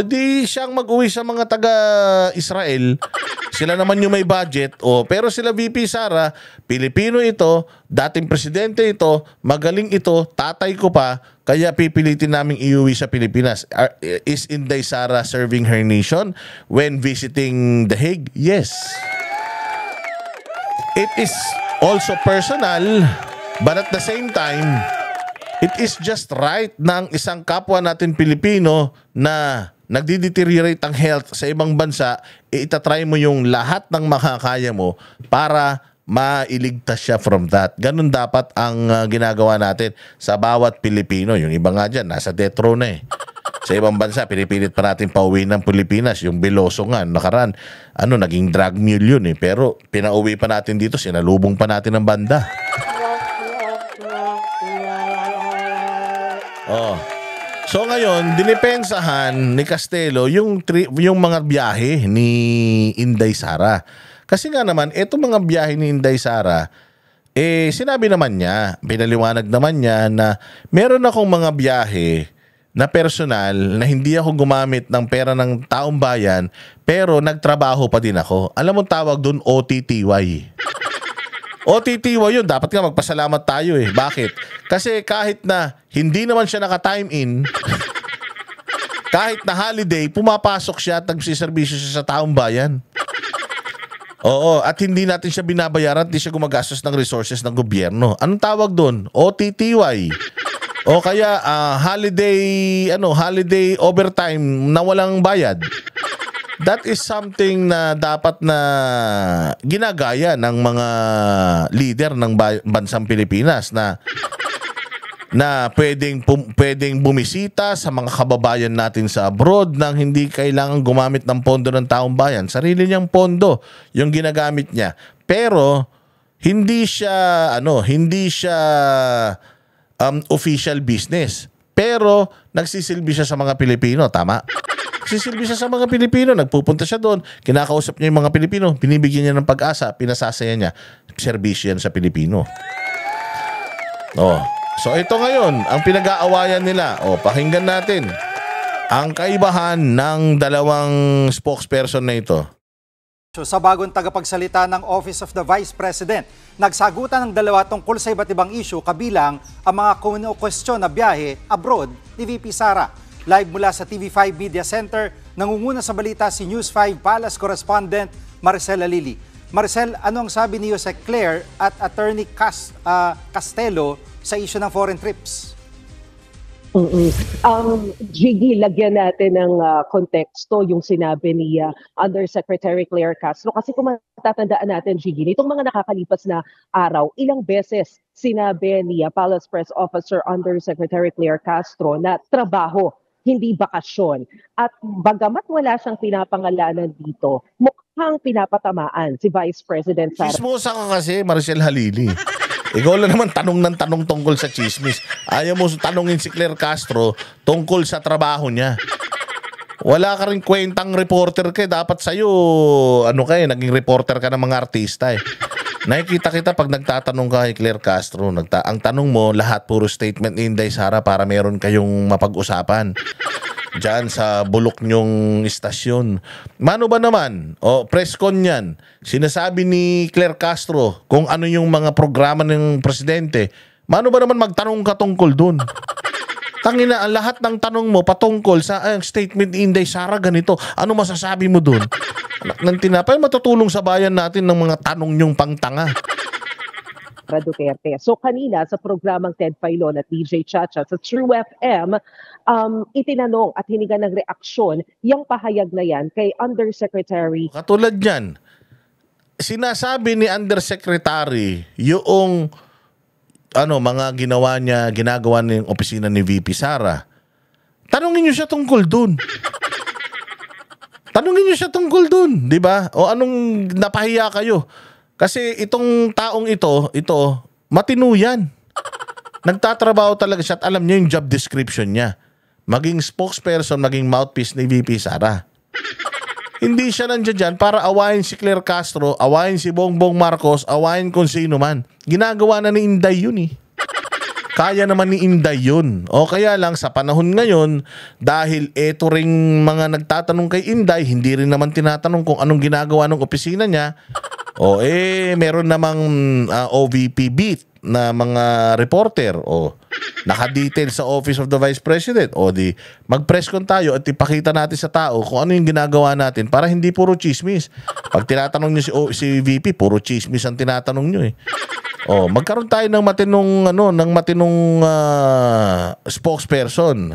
Di siyang mag-uwi sa mga taga-Israel. Sila naman yung may budget. Pero sila VP Sara, Pilipino ito, dating presidente ito, magaling ito, tatay ko pa, kaya pipilitin naming iuwi sa Pilipinas. Is Inday Sara serving her nation when visiting The Hague? Yes. It is also personal. But at the same time, it is just right na ang isang kapwa natin Pilipino na nagdi-deteriorate ang health sa ibang bansa, itatry mo yung lahat ng makakaya mo para mailigtas siya from that. Ganun dapat ang ginagawa natin sa bawat Pilipino. Yung iba nga dyan, nasa death row na eh. Sa ibang bansa, pinipilit pa natin pauwi ng Pilipinas. Yung Beloso nga, nakaraan, naging drug mule yun eh. Pero pinauwi pa natin dito, sinalubong pa natin ng banda. So ngayon, dinipensahan ni Castelo yung mga biyahe ni Inday Sara. Kasi nga naman, etong mga biyahe ni Inday Sara, sinabi naman niya, pinaliwanag naman niya na meron akong mga biyahe na personal na hindi ako gumamit ng pera ng taong bayan pero nagtrabaho pa din ako. Alam mo tawag doon OTTY. OTTY yun, dapat nga magpasalamat tayo eh. Bakit? Kasi kahit na hindi naman siya naka-time in, kahit na holiday, pumapasok siya at nagsiservisyo siya sa taong bayan. At hindi natin siya binabayaran, hindi siya gumagastos ng resources ng gobyerno. Anong tawag doon? OTTY. O kaya holiday overtime na walang bayad. That is something na dapat na ginagaya ng mga leader ng bansang Pilipinas na pwedeng bumisita sa mga kababayan natin sa abroad nang hindi kailangan gumamit ng pondo ng taong bayan. Sarili niyang pondo yung ginagamit niya. Pero hindi siya official business. Pero nagsisilbi siya sa mga Pilipino, tama? Nagsisilbi siya sa mga Pilipino, nagpupunta siya doon, kinakausap niya yung mga Pilipino, binibigyan niya ng pag-asa, pinasasaya niya, serbisyo yan sa Pilipino. So ito ngayon, ang pinag-aawayan nila. Pakinggan natin ang kaibahan ng dalawang spokesperson na ito. Sa bagong tagapagsalita ng Office of the Vice President, nagsagutan ng dalawa tungkol sa iba't ibang issue kabilang ang mga kino-question na biyahe abroad ni VP Sara. Live mula sa TV5 Media Center, nangunguna sa balita si News 5 Palace Correspondent Maricel Alili. Maricel, ano ang sabi ni Jose Claire at Attorney Castelo sa issue ng foreign trips? Jiggy, lagyan natin ng konteksto yung sinabi ni Undersecretary Claire Castro. Kasi kung matatandaan natin, Jiggy, nitong mga nakakalipas na araw, ilang beses sinabi ni Palace Press Officer Undersecretary Claire Castro na trabaho, hindi bakasyon. At bagamat wala siyang pinapangalanan dito, mukhang pinapatamaan si Vice President Sara. Chismosa ka kasi, Maricel Halili. Ikaw lang naman tanong ng tanong tungkol sa chismis. Ayaw mo tanongin si Claire Castro tungkol sa trabaho niya. Wala ka rin kwentang reporter ka. Dapat sa'yo, naging reporter ka ng mga artista eh. Nakikita kita pag nagtatanong ka kay Claire Castro. Ang tanong mo, lahat puro statement ni Inday Sara para meron kayong mapag-usapan. Diyan sa bulok nyong istasyon. Mano ba naman? Press con yan. Sinasabi ni Claire Castro kung ano yung mga programa ng presidente. Mano ba naman magtanong ka tungkol dun? Tangina, ang lahat ng tanong mo patungkol sa statement ni Inday Sara ganito. Ano masasabi mo dun? Anak ng tinapay, matutulong sa bayan natin ng mga tanong nyong pangtanga. Duterte. So kanina sa programang Ted Filon at DJ Chacha sa True FM, itinanong at hininga ng reaksyon yung pahayag na yan kay Undersecretary. Katulad yan, sinasabi ni Undersecretary yung mga ginagawa ng opisina ni VP Sara. Tanungin niyo siya tungkol dun. Tanungin niyo siya tungkol dun, di ba? O anong napahiya kayo? Kasi itong taong ito, matino yan. Nagtatrabaho talaga siya at alam niya yung job description niya. Maging spokesperson, maging mouthpiece ni VP Sara. Hindi siya nandiyan dyan para awayin si Claire Castro, awayin si Bongbong Marcos, awayin kung sino man. Ginagawa na ni Inday yun eh. Kaya naman ni Inday yun. O kaya lang sa panahon ngayon, dahil eto ring mga nagtatanong kay Inday, hindi rin naman tinatanong kung anong ginagawa ng opisina niya. Meron namang OVP beat na mga reporter naka-detail sa Office of the Vice President. Di mag-press con tayo at ipakita natin sa tao kung ano yung ginagawa natin para hindi puro chismis. Pag tinatanong niyo si VP, puro chismis ang tinatanong niyo eh. Magkaroon tayo ng matinong spokesperson.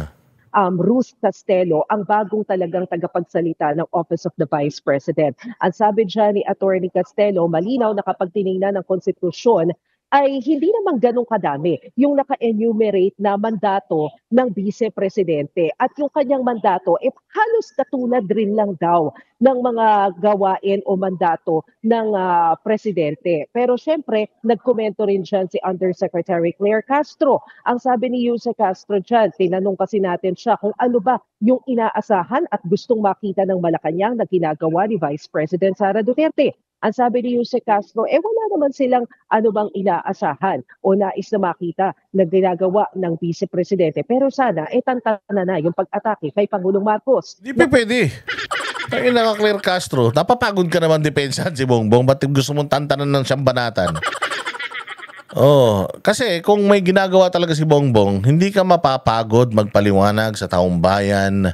Ruth Castelo ang bagong talagang tagapagsalita ng Office of the Vice President. Ang sabi dyan ni Attorney Castelo, malinaw na kapag tinignan ng konstitusyon ay hindi naman ganun kadami yung naka-enumerate na mandato ng Vice Presidente at yung kanyang mandato halos katulad rin lang daw ng mga gawain o mandato ng Presidente. Pero syempre, nagkomento rin dyan si Undersecretary Claire Castro. Ang sabi ni Yuse Castro dyan, tinanong kasi natin siya kung ano ba yung inaasahan at gustong makita ng Malacanang na ginagawa ni Vice President Sara Duterte. Ang sabi ni Yuse Castro, wala naman silang ano bang inaasahan o nais na makita na ginagawa ng Vice Presidente. Pero sana, tantana na yung pag-atake kay Pangulong Marcos. Di pa pwede. Kaya Claire Castro, napapagod ka naman depensahan si Bongbong. Ba't gusto mong tantanan ng siyang banatan? Kasi kung may ginagawa talaga si Bongbong, hindi ka mapapagod magpaliwanag sa taong bayan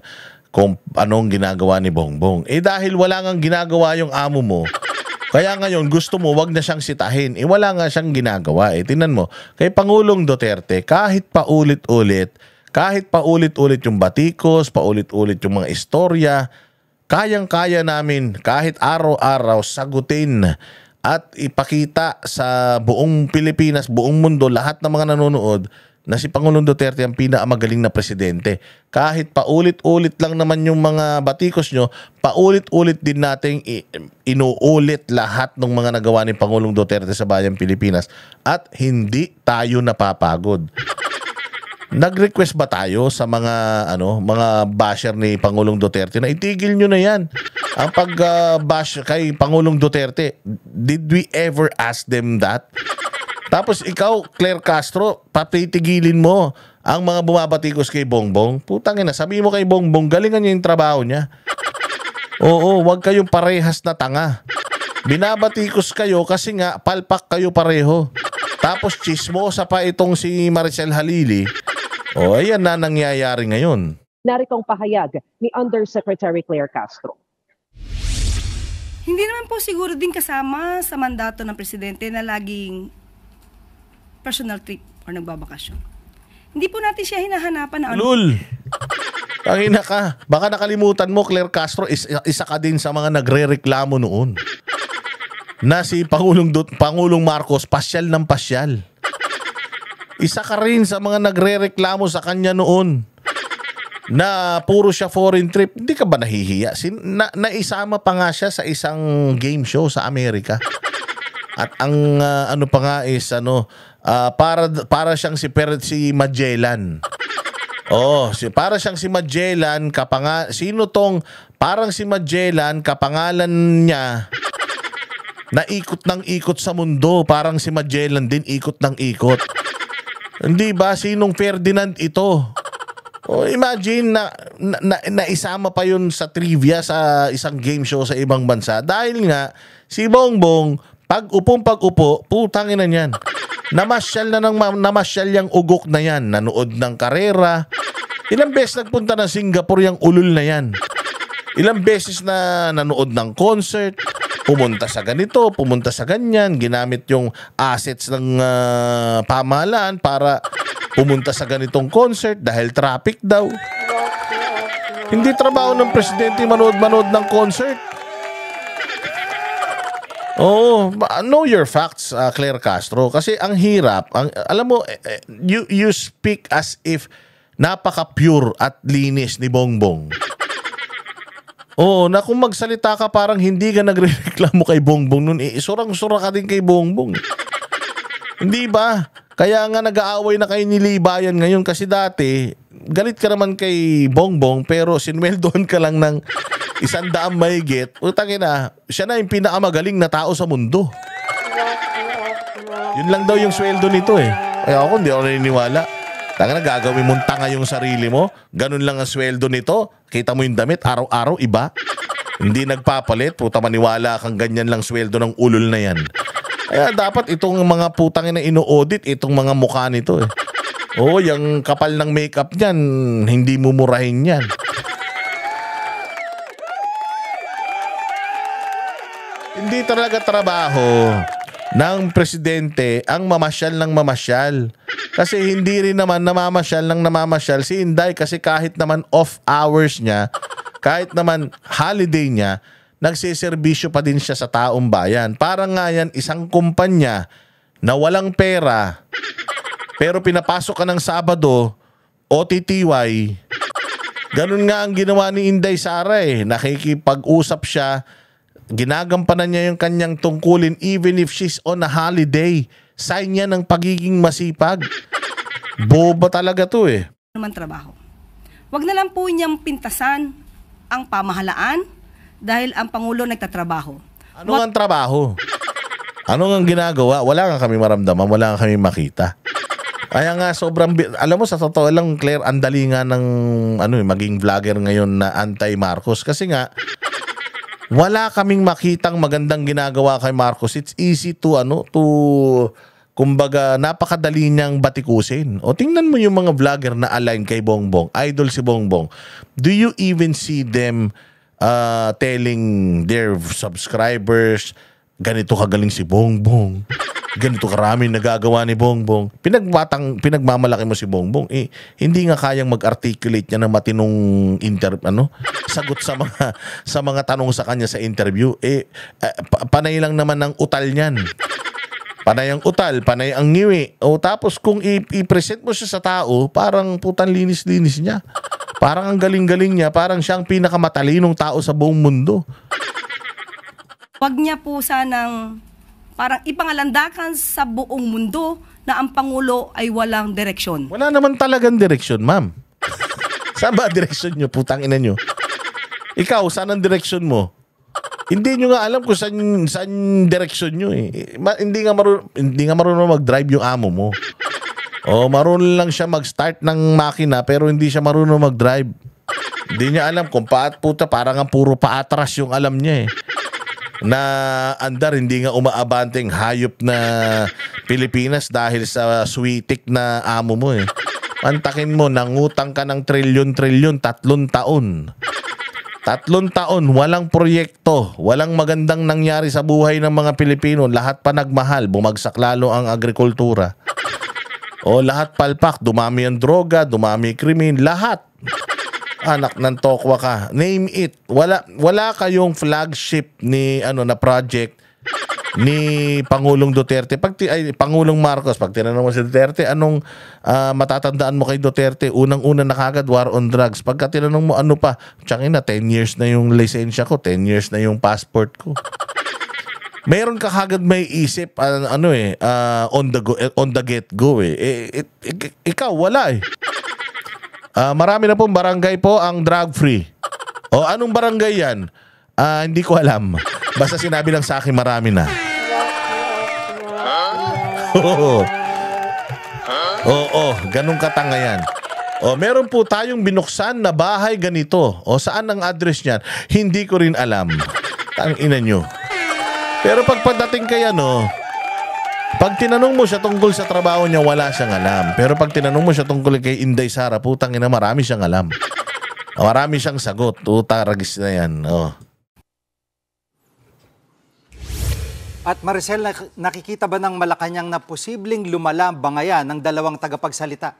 kung anong ginagawa ni Bongbong. Dahil wala ngang ginagawa yung amo mo, kaya ngayon gusto mo wag na siyang sitahin. Wala nga siyang ginagawa. Tingnan mo, kay Pangulong Duterte, kahit paulit-ulit yung batikos, paulit-ulit yung mga istorya, kayang-kaya namin kahit araw-araw sagutin at ipakita sa buong Pilipinas, buong mundo, lahat ng mga nanonood na si Pangulong Duterte ang pinakamagaling na presidente. Kahit paulit-ulit lang naman yung mga batikos nyo, paulit-ulit din nating inuulit lahat ng mga nagawa ni Pangulong Duterte sa bayang Pilipinas at hindi tayo napapagod. Nag-request ba tayo sa mga basher ni Pangulong Duterte na itigil nyo na yan? Ang pag-bash kay Pangulong Duterte, did we ever ask them that? Tapos ikaw, Claire Castro, patitigilin mo ang mga bumabatikos kay Bongbong. Putang ina, sabi mo kay Bongbong, galingan niya yung trabaho niya. Wag kayong parehas na tanga. Binabatikos kayo kasi nga palpak kayo pareho. Tapos chismosa pa itong si Maricel Halili. Ayan na nangyayari ngayon. Narito ang pahayag ni Undersecretary Claire Castro. Hindi naman po siguro din kasama sa mandato ng presidente na laging personal trip or nagbabakasyon. Hindi po natin siya hinahanapan na Lul! Tangina ka. Baka nakalimutan mo, Claire Castro, isa ka din sa mga nagre-reklamo noon. Na si Pangulong Marcos, pasyal ng pasyal. Isa ka rin sa mga nagre-reklamo sa kanya noon. Na puro siya foreign trip. Hindi ka ba nahihiya? Naisama pa nga siya sa isang game show sa Amerika. At ang pa nga is para siyang si Magellan. Para siyang si Magellan, sino tong parang si Magellan, kapangalan niya na ikot ng ikot sa mundo, parang si Magellan din ikot ng ikot. Hindi ba sinong Ferdinand ito? Imagine na isama pa yun sa trivia sa isang game show sa ibang bansa dahil nga si Bongbong pag-upo, putangin na yan. Namasyal yung ugok na yan. Nanood ng karera. Ilang beses nagpunta ng Singapore yung ulul na yan. Ilang beses na nanood ng concert, pumunta sa ganito, pumunta sa ganyan, ginamit yung assets ng pamahalaan para pumunta sa ganitong concert dahil traffic daw. Hindi trabaho ng presidente manood-manood ng concert. Oo, know your facts, Claire Castro. Kasi ang hirap, alam mo, you speak as if napaka-pure at linis ni Bongbong. Oo, na kung magsalita ka parang hindi ka nagreklamo kay Bongbong nun, surang-sura ka din kay Bongbong. Hindi ba? Kaya nga nag-aaway na kayo ni Libayan ngayon kasi dati, galit ka naman kay Bongbong pero sinweldohan ka lang ng 100 mahigit. Utangin na, siya na yung pinakamagaling na tao sa mundo. Yun lang daw yung sweldo nito eh. Kaya ako hindi ako naniniwala. Tanga na, gagawin mong tanga yung sarili mo. Ganun lang ang sweldo nito. Kita mo yung damit, araw-araw iba. Hindi nagpapalit. Puta, maniwala kang ganyan lang sweldo ng ulol na yan. Kaya dapat itong mga putang na ino-audit, itong mga mukha nito eh. Oo, yung kapal ng makeup niyan, hindi mumurahin yan. Hindi talaga trabaho ng presidente ang mamasyal ng mamasyal. Kasi hindi rin naman namamasyal ng namamasyal si Inday kasi kahit naman off hours niya, kahit naman holiday niya, nagsiservisyo pa din siya sa taong bayan. Parang nga yan isang kumpanya na walang pera pero pinapasok ka ng Sabado, OTTY. Ganun nga ang ginawa ni Inday Sara eh. Nakikipag-usap siya, ginagampanan niya yung kanyang tungkulin even if she's on a holiday. Sign niya ng pagiging masipag. Boba talaga to eh. Naman trabaho. Wag na lang po niyang pintasan ang pamahalaan dahil ang Pangulo nagtatrabaho. Ano ang trabaho? Ano ang ginagawa? Wala nga kami maramdaman, wala nga kami makita. Kaya nga sobrang, alam mo sa totoo lang Claire, ang dali nga ng maging vlogger ngayon na anti-Marcos kasi nga wala kaming makitang magandang ginagawa kay Marcos. It's easy to kumbaga napakadali niyang batikusin. O tingnan mo yung mga vlogger na align kay Bongbong, idol si Bongbong. Do you even see them telling their subscribers, ganito kagaling si Bongbong, ganito karami nagagawa ni Bongbong? Pinagmamalaki mo si Bongbong. Hindi nga kayang mag-articulate niya ng matinong sagot sa mga tanong sa kanya sa interview. Panay lang naman ng utal niyan. Panay ang utal, panay ang ngiwi. O tapos kung i-present mo siya sa tao, parang putang linis-linis niya. Parang ang galing-galing niya, parang siyang pinakamatalinong tao sa buong mundo. Wag niya po sanang parang ipangalandakan sa buong mundo na ang Pangulo ay walang direksyon. Wala naman talagang direksyon, ma'am. Saan ba direksyon nyo? Putang ina nyo. Ikaw, saan ang direksyon mo? Hindi nyo nga alam kung saan direksyon nyo eh. Hindi nga marunong mag-drive yung amo mo. O marunong lang siya mag-start ng makina pero hindi siya marunong mag-drive. Hindi niya alam kung parang ang puro paatras yung alam niya eh. Na andar, hindi nga umaabanteng hayop na Pilipinas dahil sa sweetik na amo mo eh. Pantakin mo, nangutang ka ng trilyon-trilyon, 3 taon. 3 taon, walang proyekto, walang magandang nangyari sa buhay ng mga Pilipino. Lahat pa nagmahal, bumagsak lalo ang agrikultura. O lahat palpak, dumami ang droga, dumami krimen, lahat. Anak ng tokwa ka. Name it. Wala kayong flagship ni na project ni Pangulong Duterte. Pangulong Marcos, pag tinanong mo si Duterte, anong matatandaan mo kay Duterte? Unang-una na kagad, war on drugs. Pagka tinanong mo ano pa, tiyangin na 10 years na yung lisensya ko, 10 years na yung passport ko. Meron ka kagad may isip on the get-go eh. Ikaw wala eh. Marami na pong barangay po ang drug-free. O anong barangay yan? Hindi ko alam. Basta sinabi lang sa akin marami na. Oo, ganun katanga yan. O meron po tayong binuksan na bahay ganito. O saan ang address niyan? Hindi ko rin alam. Tangina nyo. Pero pagdating kay pag tinanong mo siya tungkol sa trabaho niya, wala siyang alam. Pero pag tinanong mo siya tungkol kay Inday Sara, putang ina, marami siyang alam. Marami siyang sagot. Utaragis na yan. Oh. At Maricel, nakikita ba ng Malacanang na posibleng lumala ang bangayan ng dalawang tagapagsalita?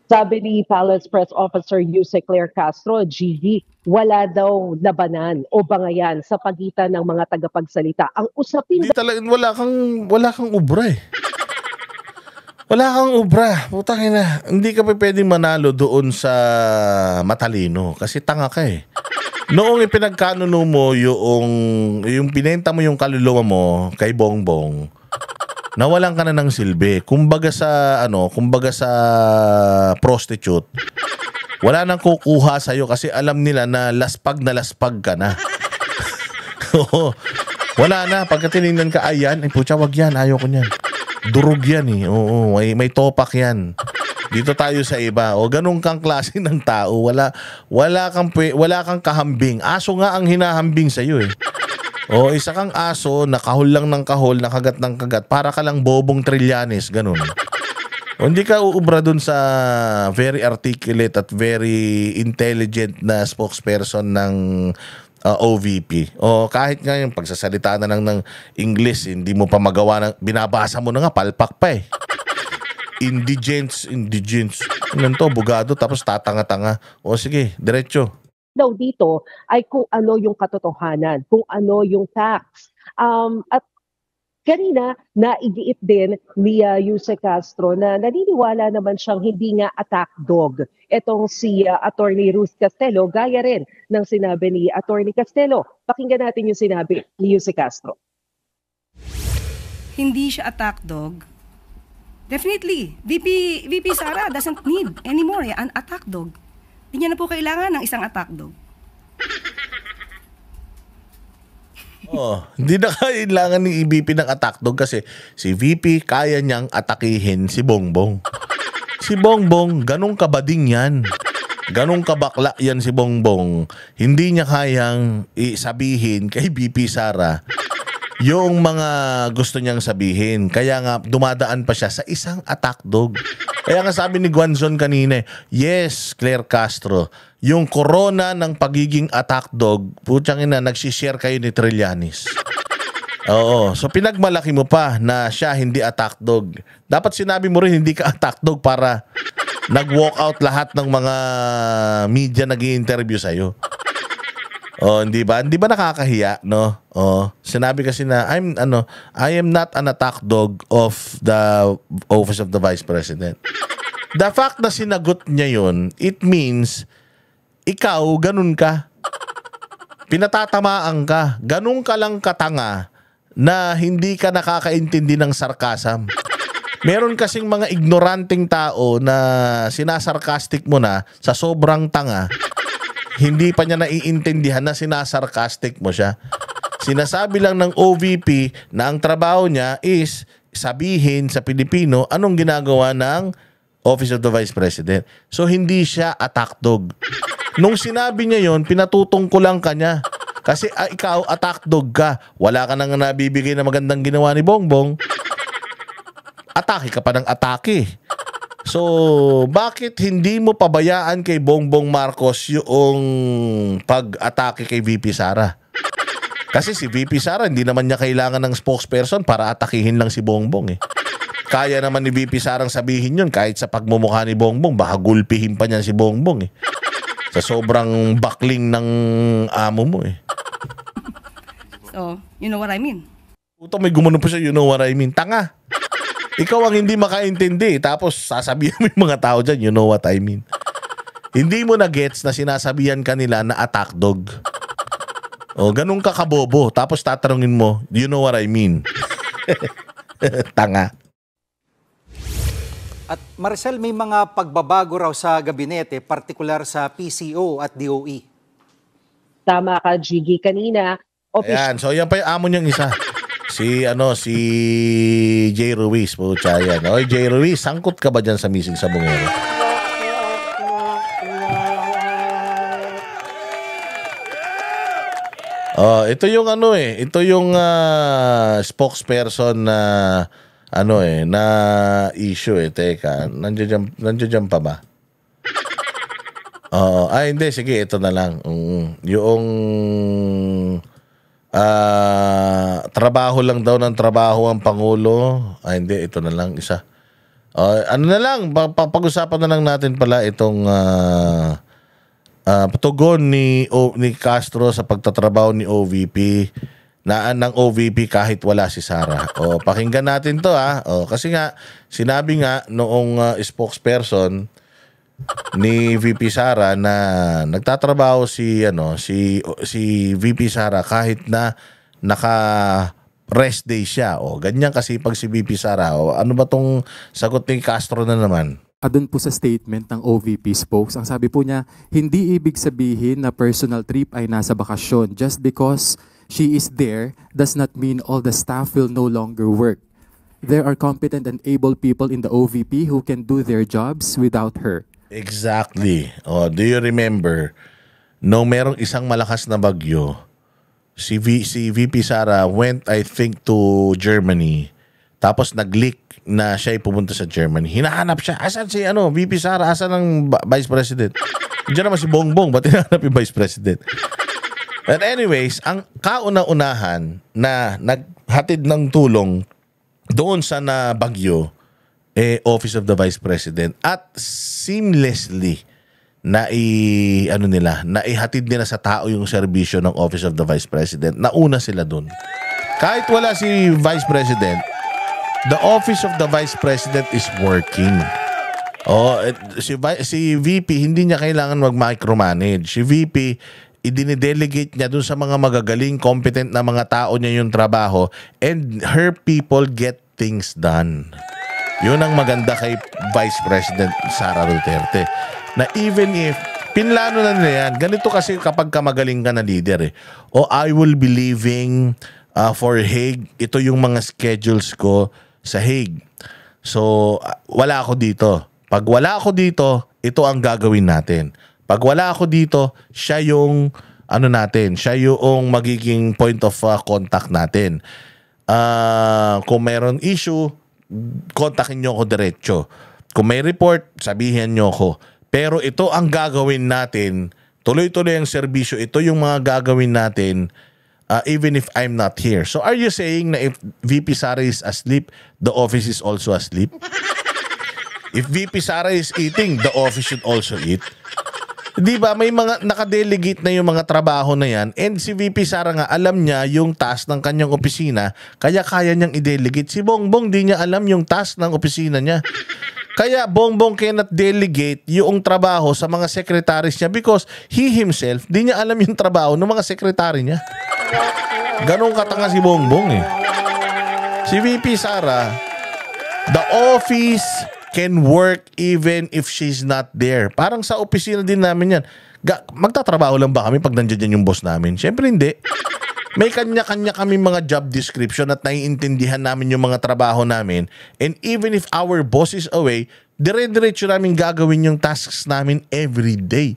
Sabi ni Palace Press Officer Yuse Claire Castro, Gigi, wala daw labanan o bangayan sa pagitan ng mga tagapagsalita. Ang usapin Hindi talaga, wala kang ubra eh. Wala kang ubra. Putang ina. Hindi ka pa pwedeng manalo doon sa matalino kasi tanga ka eh. Noong ipinagkanuno mo yung pinenta mo yung kaluluwa mo kay Bongbong, nawalan ka na ng silbi. Kumbaga sa prostitute, wala nang kukuha sa'yo kasi alam nila na laspag ka na. Oo. Wala na. Pagka tinignan ka, ayan, putya, wag yan, ayaw ko niyan. Durog yan eh. Oo, may topak yan. Dito tayo sa iba. O ganun kang klase ng tao. Wala kang kahambing. Aso nga ang hinahambing sa iyo eh. O isa kang aso, nakahol lang ng kahol, nakagat ng kagat. Para ka lang Bobong Trillanes, ganun. O hindi ka uubra dun sa very articulate at very intelligent na spokesperson ng OVP. O kahit nga yung pagsasalita na lang ng English, hindi mo pa magawa, binabasa mo na nga, palpak pa eh. Indigents. Ano to, bugado, tapos tatanga-tanga. O sige, diretso. daw dito ay kung ano yung katotohanan, kung ano yung facts. At kanina, naigiit din ni Yuse Castro na naniniwala naman siyang hindi nga attack dog. Etong si Attorney Ruth Castelo, gaya rin ng sinabi ni Attorney Castelo. Pakinggan natin yung sinabi ni Yuse Castro. Hindi siya attack dog. Definitely, VP Sara doesn't need anymore an attack dog. Hindi niya na po kailangan ng isang attack dog. Hindi na kailangan ni VP ng attack dog kasi si VP kaya niyang atakihin si Bongbong. Si Bongbong, ganun kabading yan. Ganun kabakla yan si Bongbong. Hindi niya kayang isabihin kay VP Sara yung mga gusto niyang sabihin. Kaya nga, dumadaan pa siya sa isang attack dog. Kaya nga sabi ni Guanzon kanina, yes, Claire Castro, yung corona ng pagiging attack dog, putyang ina, nagsishare kayo ni Trillanes. Oo, so pinagmalaki mo pa na siya hindi attack dog. Dapat sinabi mo rin hindi ka attack dog para nag-walk out lahat ng mga media nag-i-interview sa'yo. Hindi ba? Hindi ba nakakahiya, no? Sinabi kasi na I am not an attack dog of the Office of the Vice President. The fact na sinagot niya yun, it means ikaw ganun ka. Pinatatamaan ka. Ganun ka lang katanga na hindi ka nakakaintindi ng sarcasm. Meron kasing mga ignoranting tao na sinasarcastic mo na sa sobrang tanga. Hindi pa niya naiintindihan na sinasarcastic mo siya. Sinasabi lang ng OVP na ang trabaho niya is sabihin sa Pilipino anong ginagawa ng Office of the Vice President. So hindi siya attack dog. Nung sinabi niya yon, pinatutungkulan ka niya. Kasi ikaw attack dog ka. Wala ka nang nabibigay na magandang ginawa ni Bongbong. Atake ka pa ng atake. So, bakit hindi mo pabayaan kay Bongbong Marcos yung pag-atake kay VP Sara? Kasi si VP Sara, hindi naman niya kailangan ng spokesperson para atakihin lang si Bongbong eh. Kaya naman ni VP Sarang sabihin yun kahit sa pagmumukha ni Bongbong, baka gulpihin pa niyan si Bongbong eh. Sa sobrang bakling ng amo mo eh. So, you know what I mean? Puto, may gumano pa siya, you know what I mean. Tanga! Ikaw ang hindi makaintindi, tapos sasabihin mo yung mga tao dyan, you know what I mean. Hindi mo na gets na sinasabihan kanila na attack dog. Ganun ka kabobo, tapos tatanungin mo, you know what I mean. Tanga. At Maricel, may mga pagbabago raw sa gabinete, partikular sa PCO at DOE. Tama ka, Gigi. Kanina, ayan, so yan pa yung amo niyang isa. Si Jay Ruiz po yan. Oy, Jay Ruiz, sangkot ka ba diyan sa missing sa Bungero? Ito yung ito yung spokesperson na na issue Teka, nandiyan pa ba? Hindi. Sige, ito na lang. Yung trabaho lang daw ng trabaho ang Pangulo. Hindi. Ito na lang. Isa. Ano na lang. Pag-usapan na lang natin pala itong tugon ni Castro sa pagtatrabaho ni OVP. Ng OVP kahit wala si Sara. Pakinggan natin to kasi nga sinabi nga noong spokesperson ni VP Sara na nagtatrabaho si VP Sara kahit na naka rest day siya. Ganyan kasi pag si VP Sara. Ano ba tong sagot ni Castro na naman? Doon po sa statement ng OVP spokes, ang sabi po niya, hindi ibig sabihin na personal trip ay nasa bakasyon. Just because she is there does not mean all the staff will no longer work. There are competent and able people in the OVP who can do their jobs without her. Exactly. Do you remember, no merong isang malakas na bagyo, si VP Sara went, I think, to Germany. Tapos nag-leak na siya ay pumunta sa Germany. Hinahanap siya. Asan si VP Sara? Asan ang Vice President? Diyan naman si Bongbong. Ba't hinahanap yung Vice President? But anyways, ang kauna-unahan na naghatid ng tulong doon sa bagyo, Office of the Vice President. At seamlessly naihatid nila sa tao yung serbisyo ng Office of the Vice President. Nauna sila doon. Kahit wala si Vice President, the Office of the Vice President is working. Si VP, hindi niya kailangan mag-micromanage. Si VP, idinidelegate niya dun sa mga magagaling, competent na mga tao niya yung trabaho, and her people get things done. Yun ang maganda kay Vice President Sara Duterte. Na even if, pinlano na nila yan, ganito kasi kapag magaling ka na leader I will be leaving for Hague. Ito yung mga schedules ko sa Hague. So, wala ako dito. Pag wala ako dito, ito ang gagawin natin. Pag wala ako dito, siya yung siya yung magiging point of contact natin. Kung mayroon issue, kontakin nyo ako diretso. Kung may report, sabihin nyo ako. Pero ito ang gagawin natin. Tuloy-tuloy ang serbisyo. Ito yung mga gagawin natin even if I'm not here. So are you saying na if VP Sara is asleep, the office is also asleep? If VP Sara is eating, the office should also eat? Di ba may mga nakadelegate na yung mga trabaho na yan, and si VP Sara nga alam niya yung task ng kanyang opisina, kaya kaya niyang i-delegate. Si Bongbong di niya alam yung task ng opisina niya. Kaya Bongbong cannot delegate yung trabaho sa mga secretaries niya because he himself di niya alam yung trabaho ng mga secretary niya. Ganun katanga si Bongbong Si VP Sara, the office can work even if she's not there. Parang sa opisina din namin yan. Magtatrabaho lang ba kami pag nandiyan yung boss namin? Siyempre hindi. May kanya-kanya kami mga job description at naiintindihan namin yung mga trabaho namin. And even if our boss is away, dire-diretso namin gagawin yung tasks namin every day.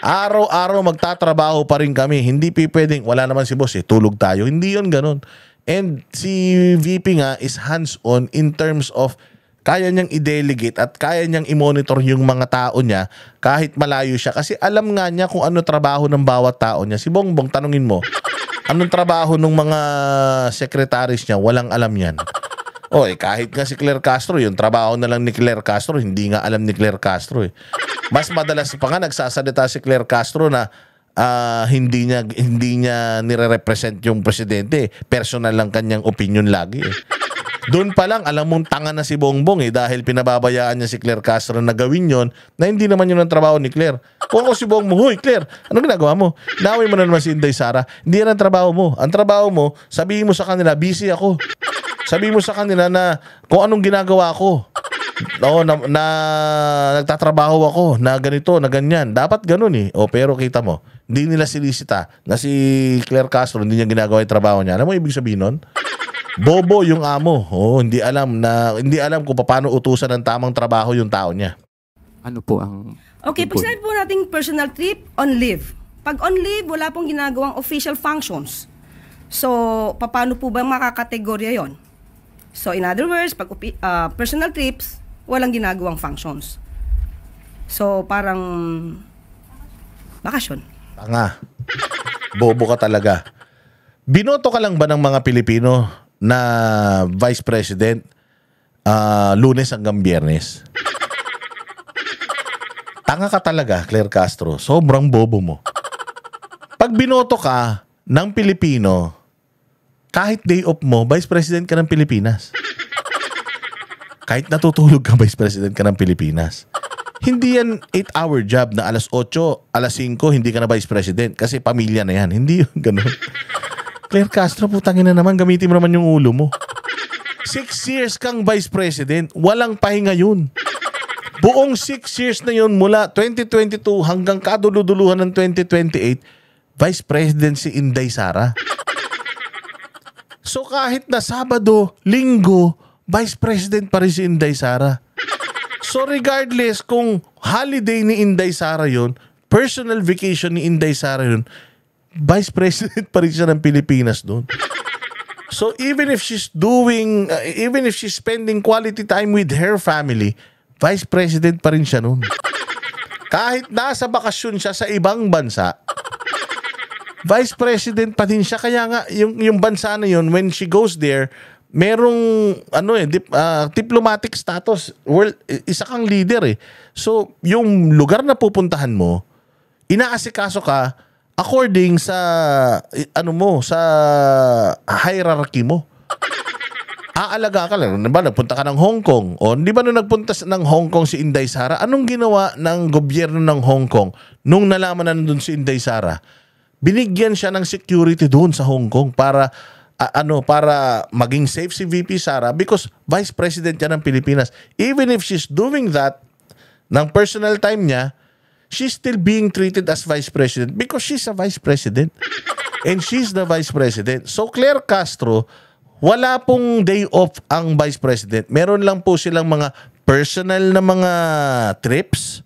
Araw-araw magtatrabaho pa rin kami. Hindi pwedeng, wala naman si boss tulog tayo. Hindi yun ganun. And si VP nga is hands-on in terms of kaya niyang i-delegate at kaya niyang i-monitor yung mga tao niya kahit malayo siya. Kasi alam nga niya kung ano trabaho ng bawat tao niya. Si Bongbong, tanungin mo, anong trabaho ng mga secretaries niya? Walang alam yan. Kahit nga si Claire Castro, yung trabaho na lang ni Claire Castro, hindi nga alam ni Claire Castro Mas madalas pa nga nagsasalita si Claire Castro na hindi niya nire-represent yung presidente. Personal lang kanyang opinion lagi Doon pa lang, alam mong tanga na si Bongbong dahil pinababayaan niya si Claire Castro na gawin yon na hindi naman yun ang trabaho ni Claire. Kung ako si Bongbong, hoy Claire, anong ginagawa mo? Naway mo na naman si Inday Sara. Hindi yan ang trabaho mo. Ang trabaho mo, sabihin mo sa kanila, busy ako. Sabihin mo sa kanila na kung anong ginagawa ko. Na nagtatrabaho ako, na ganito, na ganyan. Dapat ganun pero kita mo, hindi nila sinisita na si Claire Castro, hindi niya ginagawa yung trabaho niya. Alam mo ibig sabihin nun? Bobo yung amo. Hindi alam kung paano utusan ng tamang trabaho yung tao niya. Ano po ang... Okay, pag sinabi po natin personal trip, on leave. Pag on leave, wala pong ginagawang official functions. So, paano po ba makakategorya yon? So, in other words, pag personal trips, walang ginagawang functions. So, parang bakasyon. Tanga. Bobo ka talaga. Binoto ka lang ba ng mga Pilipino na Vice President Lunes hanggang Biyernes? Tanga ka talaga, Claire Castro. Sobrang bobo mo. Pag binoto ka ng Pilipino, kahit day off mo, Vice President ka ng Pilipinas. Kahit natutulog ka, Vice President ka ng Pilipinas. Hindi yan 8-hour job na alas 8, alas 5, hindi ka na Vice President kasi pamilya na yan. Hindi yun ganun. Claire Castro, putangin na naman, gamitin mo naman yung ulo mo. 6 years kang Vice President, walang pahinga yun. Buong 6 years na yun mula 2022 hanggang kaduluduluhan ng 2028, Vice President si Inday Sara. So kahit na Sabado, Linggo, Vice President pa rin si Inday Sara. So regardless kung holiday ni Inday Sara yun, personal vacation ni Inday Sara yun, Vice President pa rin siya ng Pilipinas doon. So even if she's spending quality time with her family, Vice President pa rin siya noon. Kahit nasa bakasyon siya sa ibang bansa, Vice President pa din siya. Kaya nga, yung bansa na yun, when she goes there, merong diplomatic status. Isa kang leader eh. So, yung lugar na pupuntahan mo, inaasikaso ka according sa sa hierarchy mo. Aalaga ka lang. Diba, nagpunta ka ng Hong Kong. O, di ba nung nagpunta ng Hong Kong si Inday Sara, anong ginawa ng gobyerno ng Hong Kong nung nalaman na nandun si Inday Sara? Binigyan siya ng security doon sa Hong Kong para maging safe si VP Sara because Vice President yan ng Pilipinas. Even if she's doing that ng personal time niya, she's still being treated as Vice President because she's a Vice President. And she's the Vice President. So Claire Castro, wala pong day off ang Vice President. Meron lang po silang mga personal na mga trips.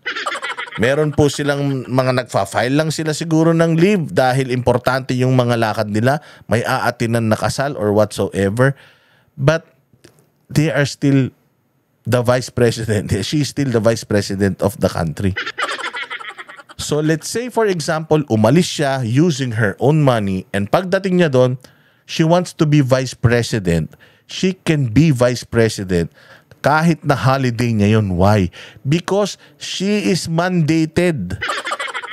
Meron po silang mga nagfa-file lang sila siguro ng leave dahil importante yung mga lakad nila. May aatinan na kasal or whatsoever. But they are still the Vice President. She's still the Vice President of the country. So let's say for example, umalis siya using her own money and pagdating niya doon, she wants to be Vice President. She can be Vice President kahit na holiday niya yun. Why? Because she is mandated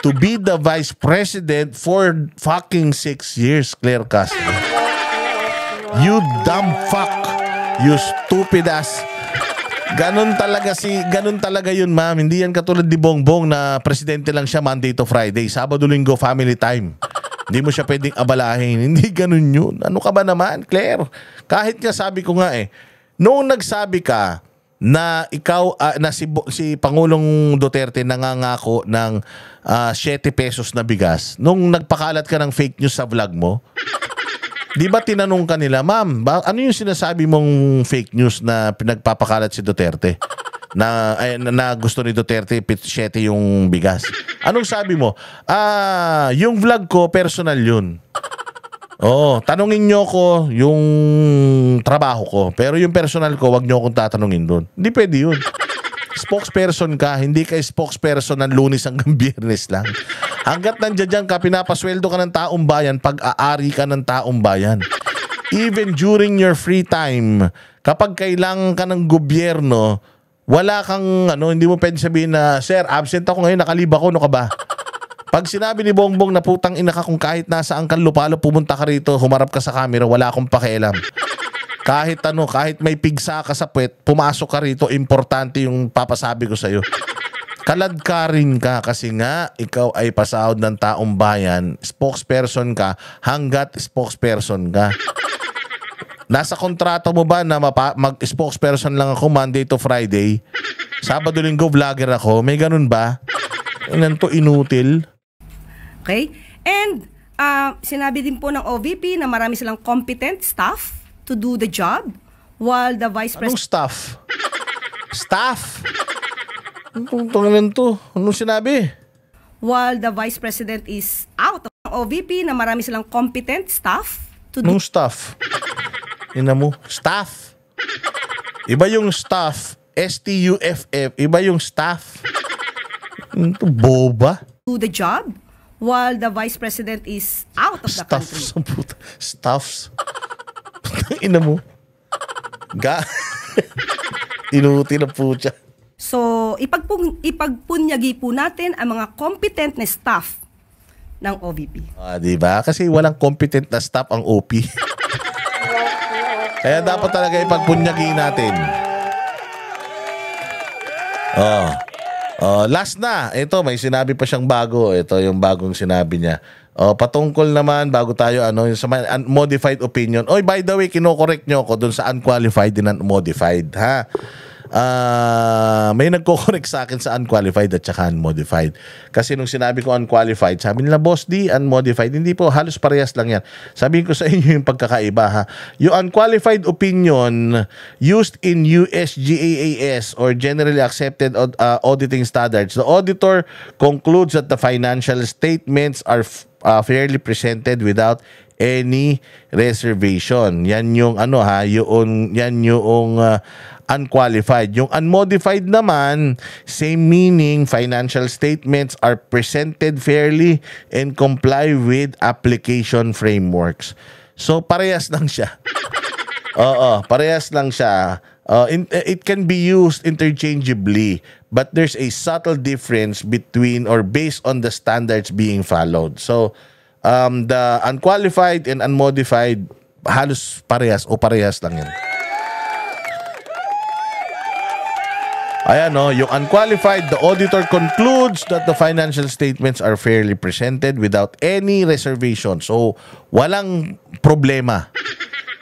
to be the Vice President for fucking 6 years, Claire Castro. You dumb fuck. You stupid ass. Ganun talaga yun, ma'am. Hindi yan katulad ni Bongbong na presidente lang siya Monday to Friday. Sabado, Linggo, family time. Hindi mo siya pwedeng abalahin. Hindi ganun yun. Ano ka ba naman, Claire? Kahit nga sabi ko nga noong nagsabi ka na ikaw, na si Pangulong Duterte nangangako ng 7 pesos na bigas, nung nagpakalat ka ng fake news sa vlog mo, di ba tinanong ka nila, ma'am, ano yung sinasabi mong fake news na pinagpapakalat si Duterte? Na gusto ni Duterte 7 yung bigas. Anong sabi mo? Yung vlog ko, personal yun. Tanungin nyo ko yung trabaho ko. Pero yung personal ko, wag nyo akong tatanungin doon. Hindi pwede yun. Spokesperson ka, hindi ka spokesperson ng Lunes hanggang Biyernes lang. Hanggat nandiyan ka, pinapasweldo ka ng taong bayan, pag-aari ka ng taong bayan. Even during your free time, kapag kailangan ka ng gobyerno, wala kang, hindi mo pwede sabihin na, sir, absent ako ngayon, nakalib ako, ano ka ba? Pag sinabi ni Bongbong na putang ina ka kung kahit nasaan kang lupalo, pumunta ka rito, humarap ka sa camera, wala akong pakialam. Kahit kahit may pigsa ka sa puwet, pumasok ka rito, importante yung papasabi ko sa'yo. Kaladkarin ka kasi nga ikaw ay pasahod ng taong bayan, spokesperson ka hanggat spokesperson ka. Nasa kontrato mo ba na mag-spokesperson lang ako Monday to Friday? Sabado, Linggo, vlogger ako. May ganun ba? To inutil. Okay? And sinabi din po ng OVP na marami silang competent staff to do the job while the Vice President... Anong staff? Staff? Anong sinabi? While the Vice President is out. Ng OVP na marami silang competent staff to do... Anong staff? Ina mo, staff. Iba yung staff, S-T-U-F-F. Iba yung staff. Boba. Do the job while the Vice President is out of the country. Staffs. Ina mo. Inuti na po siya. So, ipagpunyagi po natin ang mga competent na staff ng OVP. Diba? Kasi walang competent na staff ang OP. Kaya dapat talaga ipagpunyagi natin. Last na. Ito, may sinabi pa siyang bago. Ito yung bagong sinabi niya. Patungkol naman, bago tayo, yung sa unmodified opinion. Oy, by the way, kino-correct nyo ako dun sa unqualified and unmodified, ha? May nagko-correct sa akin sa unqualified at saka unmodified. Kasi nung sinabi ko unqualified, sabi nila, Boss D, unmodified. Hindi po, halos parehas lang yan. Sabihin ko sa inyo yung pagkakaiba, ha? Yung unqualified opinion used in USGAAS or Generally Accepted Auditing Standards, the auditor concludes that the financial statements are fairly presented without any reservation. Yan yung unqualified. Yung unmodified naman, same meaning, financial statements are presented fairly and comply with application frameworks. So parehas lang siya. Parehas lang siya. It can be used interchangeably, but there's a subtle difference between or based on the standards being followed. So the unqualified and unmodified halos parehas o parehas lang yan. Ayan, yung unqualified, the auditor concludes that the financial statements are fairly presented without any reservation. So, walang problema.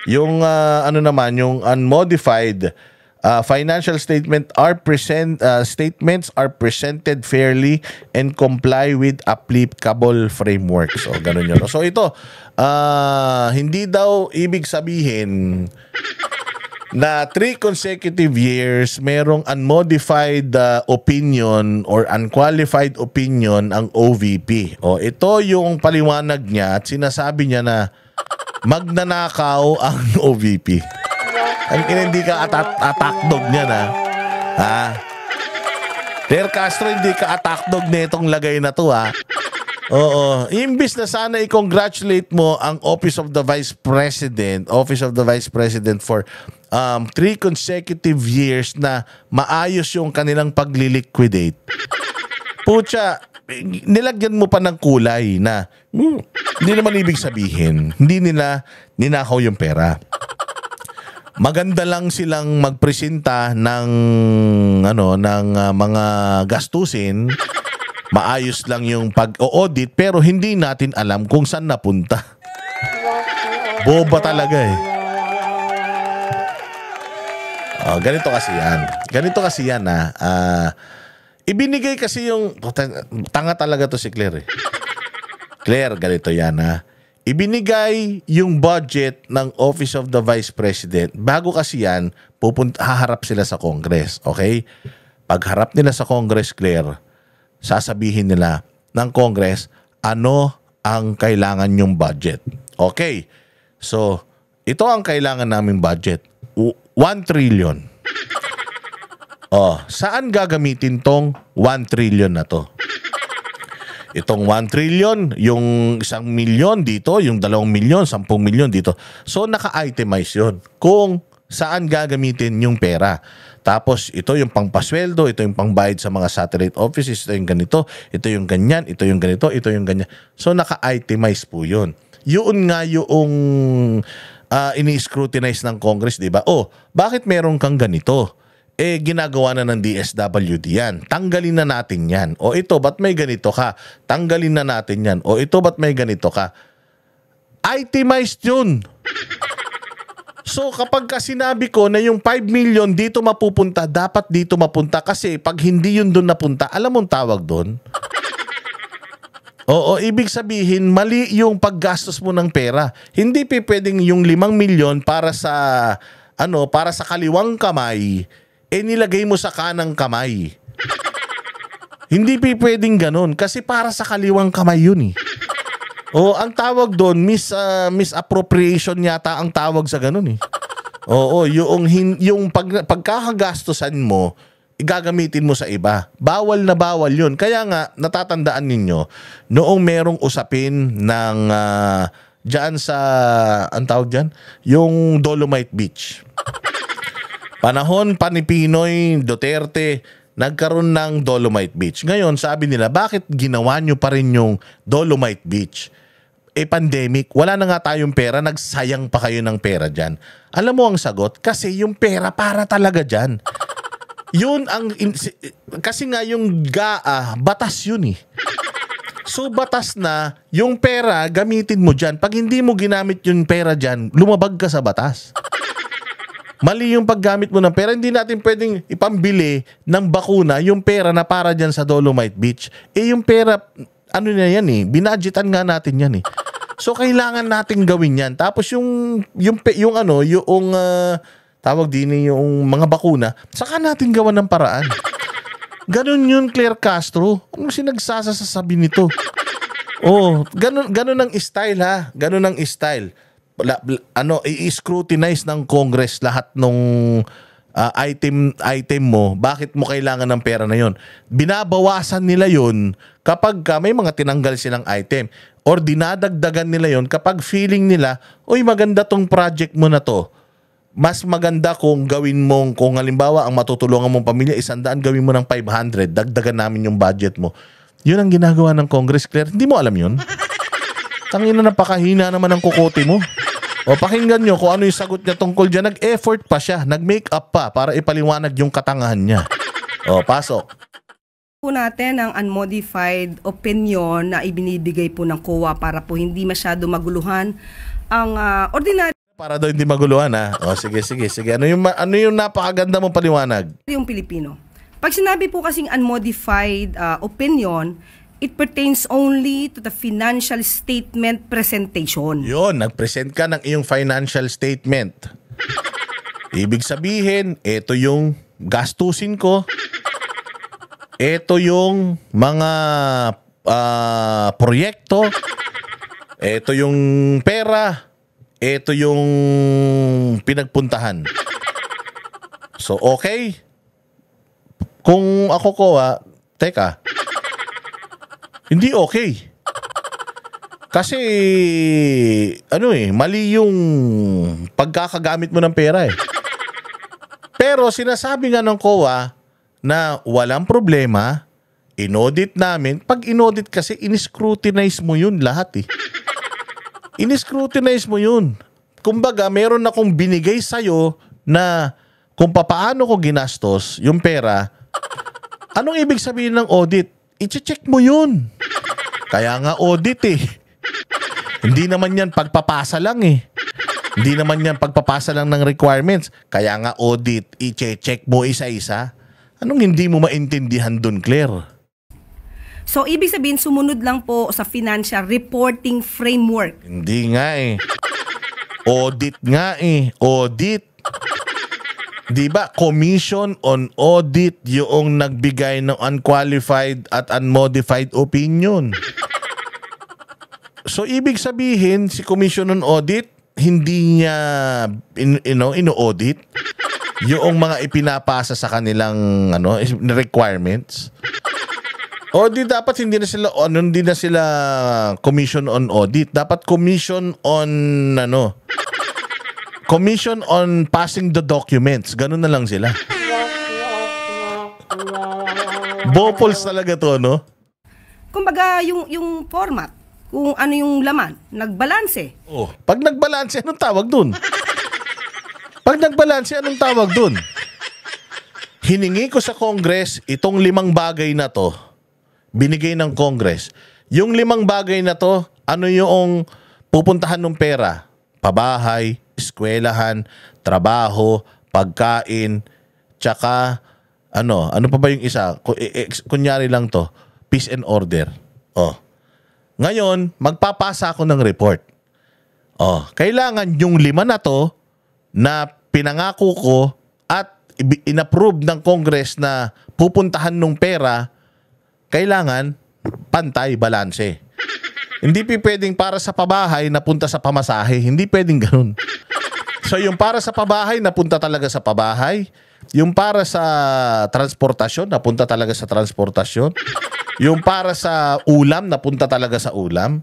Yung yung unmodified, financial statements are presented fairly and comply with applicable frameworks. So, ganun yun. So, ito, hindi daw ibig sabihin na 3 consecutive years merong unmodified opinion or unqualified opinion ang OVP. Ito yung paliwanag niya at sinasabi niya na magnanakaw ang OVP. Hindi ka atakdog niya na. Ter Castro, hindi ka atakdog nitong lagay na to, ha. Imbis na sana i-congratulate mo ang Office of the Vice President for 3 consecutive years na maayos yung kanilang pagliliquidate. Pucha, nilagyan mo pa ng kulay na hindi naman ibig sabihin, hindi nila ninakaw yung pera. Maganda lang silang magpresenta ng mga gastusin. Maayos lang yung pag-audit pero hindi natin alam kung saan napunta. Boba talaga eh. Ganito kasi yan. Ibinigay kasi yung tanga talaga to si Claire eh. Claire, ganito yan ha. Ibinigay yung budget ng Office of the Vice President. Bago kasi yan, haharap sila sa Congress. Okay? Pagharap nila sa Congress, Claire, sasabihin nila ng Congress ano ang kailangan yung budget. Okay. So, ito ang kailangan naming budget. 1 trillion. Saan gagamitin tong 1 trillion na to? Itong 1 trillion, yung 1 milyon dito, yung 2 milyon, 10 milyon dito. So, naka-itemize yun kung saan gagamitin yung pera. Tapos, ito yung pangpasweldo, ito yung pangbayad sa mga satellite offices, ito yung ganito, ito yung ganyan, ito yung ganito, ito yung ganyan. So, naka-itemize po yun. Yun nga yung ini-scrutinize ng Congress, di ba? Bakit meron kang ganito? Ginagawa na ng DSWD yan. Tanggalin na natin yan. Ito, ba't may ganito ka? Tanggalin na natin yan. Ito, ba't may ganito ka? Itemized yun. So, kapag sinabi ko na yung 5 million dito mapupunta, dapat dito mapunta. Kasi pag hindi yun doon napunta, alam mong tawag doon? Ibig sabihin, mali yung paggastos mo ng pera. Hindi pwedeng yung 5 milyon para sa kaliwang kamay, nilagay mo sa kanang kamay. Hindi pwedeng ganun kasi para sa kaliwang kamay yun eh. Ang tawag doon, misappropriation yata ang tawag sa ganun eh. Yung pagkakagastusan mo igagamitin mo sa iba. Bawal na bawal yun. Kaya nga, natatandaan ninyo, noong merong usapin ng dyan sa, ang tawag dyan? Yung Dolomite Beach. Panahon pa ni Pinoy Duterte, nagkaroon ng Dolomite Beach. Ngayon, sabi nila, bakit ginawa nyo pa rin yung Dolomite Beach? Pandemic, wala na nga tayong pera, nagsayang pa kayo ng pera dyan. Alam mo ang sagot? Kasi yung pera para talaga dyan. Yun ang, kasi nga yung GAA, batas yun eh. So batas na, yung pera gamitin mo dyan. Pag hindi mo ginamit yung pera dyan, lumabag ka sa batas. Mali yung paggamit mo ng pera. Hindi natin pwedeng ipambili ng bakuna yung pera na para dyan sa Dolomite Beach. Yung pera, ano na yan eh, binadgetan nga natin yan eh. So kailangan natin gawin yan. Tapos tawag din yung mga bakuna, saka natin gawa ng paraan. Ganon yun, Claire Castro. Anong sinagsasasabi nito? Oh, ganon ang style ha. Ganon ang style. I-scrutinize ng Congress lahat nung item mo. Bakit mo kailangan ng pera na yon? Binabawasan nila yon kapag may mga tinanggal silang item. Or dinadagdagan nila yon kapag feeling nila, uy, maganda tong project mo na to. Mas maganda kung gawin mong, kung halimbawa ang matutulungan mong pamilya 100, gawin mo ng 500, dagdagan namin yung budget mo. Yun ang ginagawa ng Congress, Claire. Hindi mo alam yun? Tangina, napakahina naman ang kukote mo. O pakinggan nyo kung ano yung sagot niya tungkol dyan. Nag-effort pa siya, nag-make up pa para ipaliwanag yung katangahan niya. O, pasok. Po natin ang unmodified opinion na ibinibigay po ng COA para po hindi masyado maguluhan ang ordinary. Para daw hindi maguluhan ha. O sige. Ano yung napakaganda mong paliwanag? Yung Pilipino. Pag sinabi po kasing unmodified opinion, it pertains only to the financial statement presentation. Yun, nag-present ka ng iyong financial statement. Ibig sabihin, ito yung gastusin ko. Ito yung mga proyekto. Ito yung pera. Ito yung pinagpuntahan. So, okay. Kung ako ko, teka. Hindi okay. Kasi, mali yung pagkakagamit mo ng pera eh. Pero sinasabi nga ng COA na walang problema, inaudit namin. Pag inaudit kasi, in-scrutinize mo yun lahat eh. In-scrutinize mo yun. Kumbaga, meron akong binigay sa'yo na kung papaano ko ginastos yung pera, anong ibig sabihin ng audit? I-check mo yun. Kaya nga audit eh. Hindi naman yan pagpapasa lang eh. Hindi naman yan pagpapasa lang ng requirements. Kaya nga audit, i-check mo isa-isa. Anong hindi mo maintindihan dun, Claire? So, ibig sabihin, sumunod lang po sa financial reporting framework. Hindi nga eh. Audit nga eh. Audit. Diba? Commission on Audit yung nagbigay ng unqualified at unmodified opinion. So, ibig sabihin, si Commission on Audit, hindi niya ino-audit yung mga ipinapasa sa kanilang requirements. Audit dapat hindi na sila commission on audit. Dapat commission on passing the documents. Ganun na lang sila. Bopols talaga to, no? Kumbaga yung format, kung ano yung laman, nagbalanse. Oh, pag nagbalanse, anong tawag dun? Pag nagbalanse, anong tawag dun? Hiningi ko sa Congress itong 5 bagay na to. Binigay ng Congress. Yung 5 bagay na to, ano yung pupuntahan ng pera? Pabahay, eskwelahan, trabaho, pagkain, tsaka ano pa ba yung isa? Kunyari lang to, peace and order. Oh. Ngayon, magpapasa ako ng report. Oh, kailangan yung 5 na to na pinangako ko at inapprove ng Congress na pupuntahan ng pera, kailangan pantay, balanse. Hindi pwedeng para sa pabahay napunta sa pamasahe. Hindi pwedeng ganun. So yung para sa pabahay napunta talaga sa pabahay. Yung para sa transportasyon, napunta talaga sa transportasyon. Yung para sa ulam, napunta talaga sa ulam.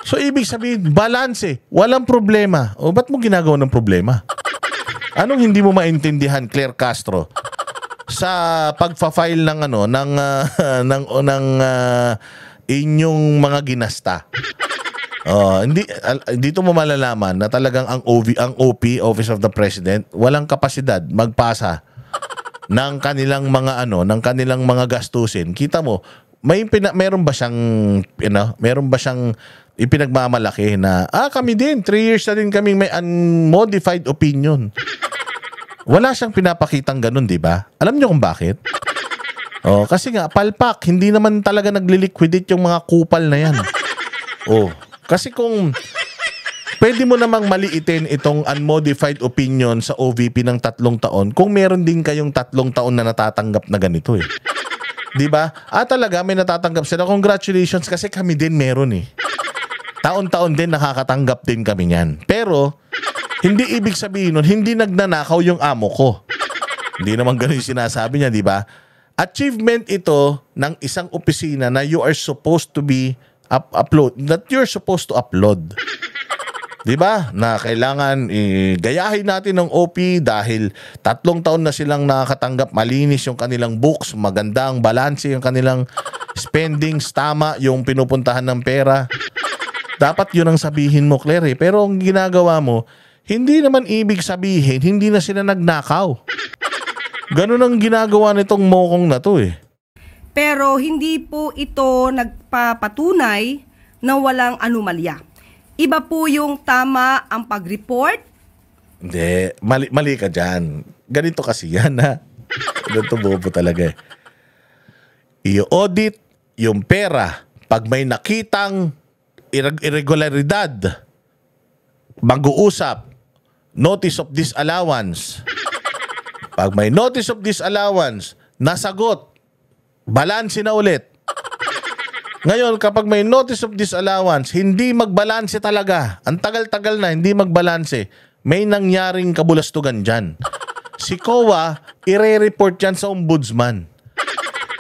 So, ibig sabihin, balance. Walang problema. O, ba't mo ginagawa ng problema? Anong hindi mo maintindihan, Claire Castro? Sa pagfa-file ng inyong mga ginasta. Dito mo malalaman na talagang ang OP, Office of the President, walang kapasidad magpasa ng kanilang mga gastusin. Kita mo, meron ba siyang ipinagmamalaki na kami din 3 years na din kaming may unmodified opinion. Wala siyang pinapakitang ganun, di ba? Alam niyo kung bakit? Kasi nga palpak, hindi naman talaga nagli-liquidate yung mga kupal na yan. Kasi kung pwede mo namang maliitin itong unmodified opinion sa OVP ng 3 taon kung meron din kayong 3 taon na natatanggap na ganito eh. 'Di ba? Talaga may natatanggap sila. Congratulations kasi kami din meron eh. Taon-taon din nakakatanggap din kami niyan. Pero hindi ibig sabihin nun, hindi nagnanakaw yung amo ko. Hindi naman gano'n yung sinasabi niya, 'di ba? Achievement ito ng isang opisina na you are supposed to be that you're supposed to upload. 'Di ba? Na kailangan gayahin natin ng OP dahil 3 taon na silang nakakatanggap, malinis yung kanilang books, maganda ang balanse yung kanilang spendings, tama yung pinupuntahan ng pera. Dapat 'yun ang sabihin mo, Claire. Pero ang ginagawa mo, hindi naman ibig sabihin hindi na sila nagnakaw. Ganun ang ginagawa nitong mokong na 'to eh. Pero hindi po ito nagpapatunay na walang anomalya. Iba po yung tama ang pag-report. Hindi, mali ka dyan. Ganito kasi yan ha. Ganito bobo talaga eh. I-audit yung pera. Pag may nakitang irregularidad, mag-uusap, notice of disallowance. Pag may notice of disallowance, nasagot, balanse na ulit. Ngayon, kapag may notice of disallowance, hindi magbalanse talaga. Ang tagal-tagal na, hindi magbalanse. May nangyaring kabulastugan dyan. Si COA, ire-report yan sa ombudsman.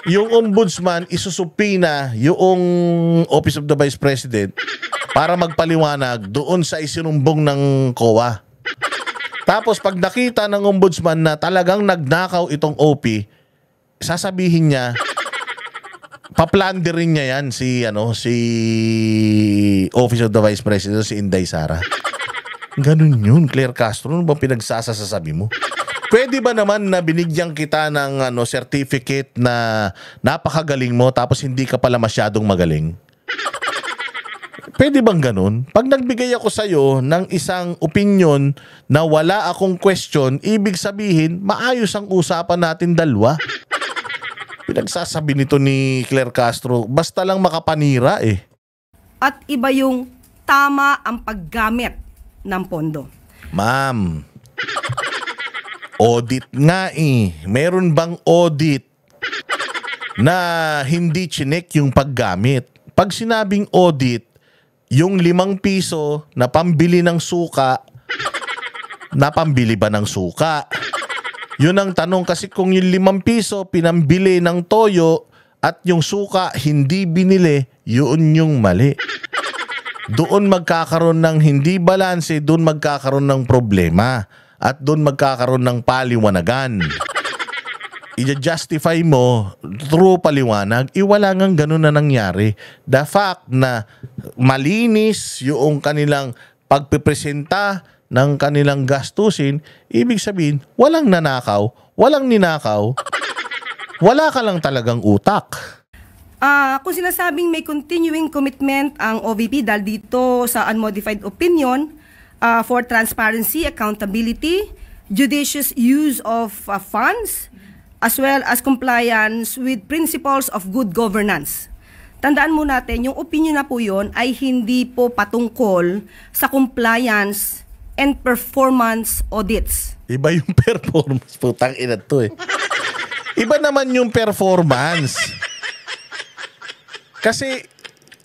Yung ombudsman, isusupina yung Office of the Vice President para magpaliwanag doon sa isinumbong ng COA. Tapos, pag nakita ng ombudsman na talagang nagnakaw itong OP, sasabihin niya, paplanderin niya yan si Office of the Vice President, si Inday Sara. Ganun yun, Claire Castro. Ano bang pinagsasasabi mo? Pwede ba naman na binigyan kita ng certificate na napakagaling mo tapos hindi ka pala masyadong magaling? Pwede bang ganun? Pag nagbigay ako sa'yo ng isang opinion na wala akong question, ibig sabihin, maayos ang usapan natin dalawa. Pinagsasabi nito ni Claire Castro, basta lang makapanira eh. At iba yung tama ang paggamit ng pondo. Ma'am, audit nga eh. Meron bang audit na hindi chinek yung paggamit? Pag sinabing audit, yung 5 piso na pambili ng suka, napambili ba ng suka? Yun ang tanong kasi kung yung 5 piso pinambili ng toyo at yung suka hindi binili, yun yung mali. Doon magkakaroon ng hindi balanse, doon magkakaroon ng problema at doon magkakaroon ng paliwanagan. I-justify mo through paliwanag, wala ngang ganun na nangyari. The fact na malinis yung kanilang pagpipresenta ng kanilang gastusin, ibig sabihin, walang nanakaw, walang ninakaw, wala ka lang talagang utak. Kung sinasabing may continuing commitment ang OVP dahil dito sa unmodified opinion for transparency, accountability, judicious use of funds, as well as compliance with principles of good governance. Tandaan mo natin, yung opinion na po yun ay hindi po patungkol sa compliance and performance audits. Iba yung performance. Putang ina to eh. Iba naman yung performance. Kasi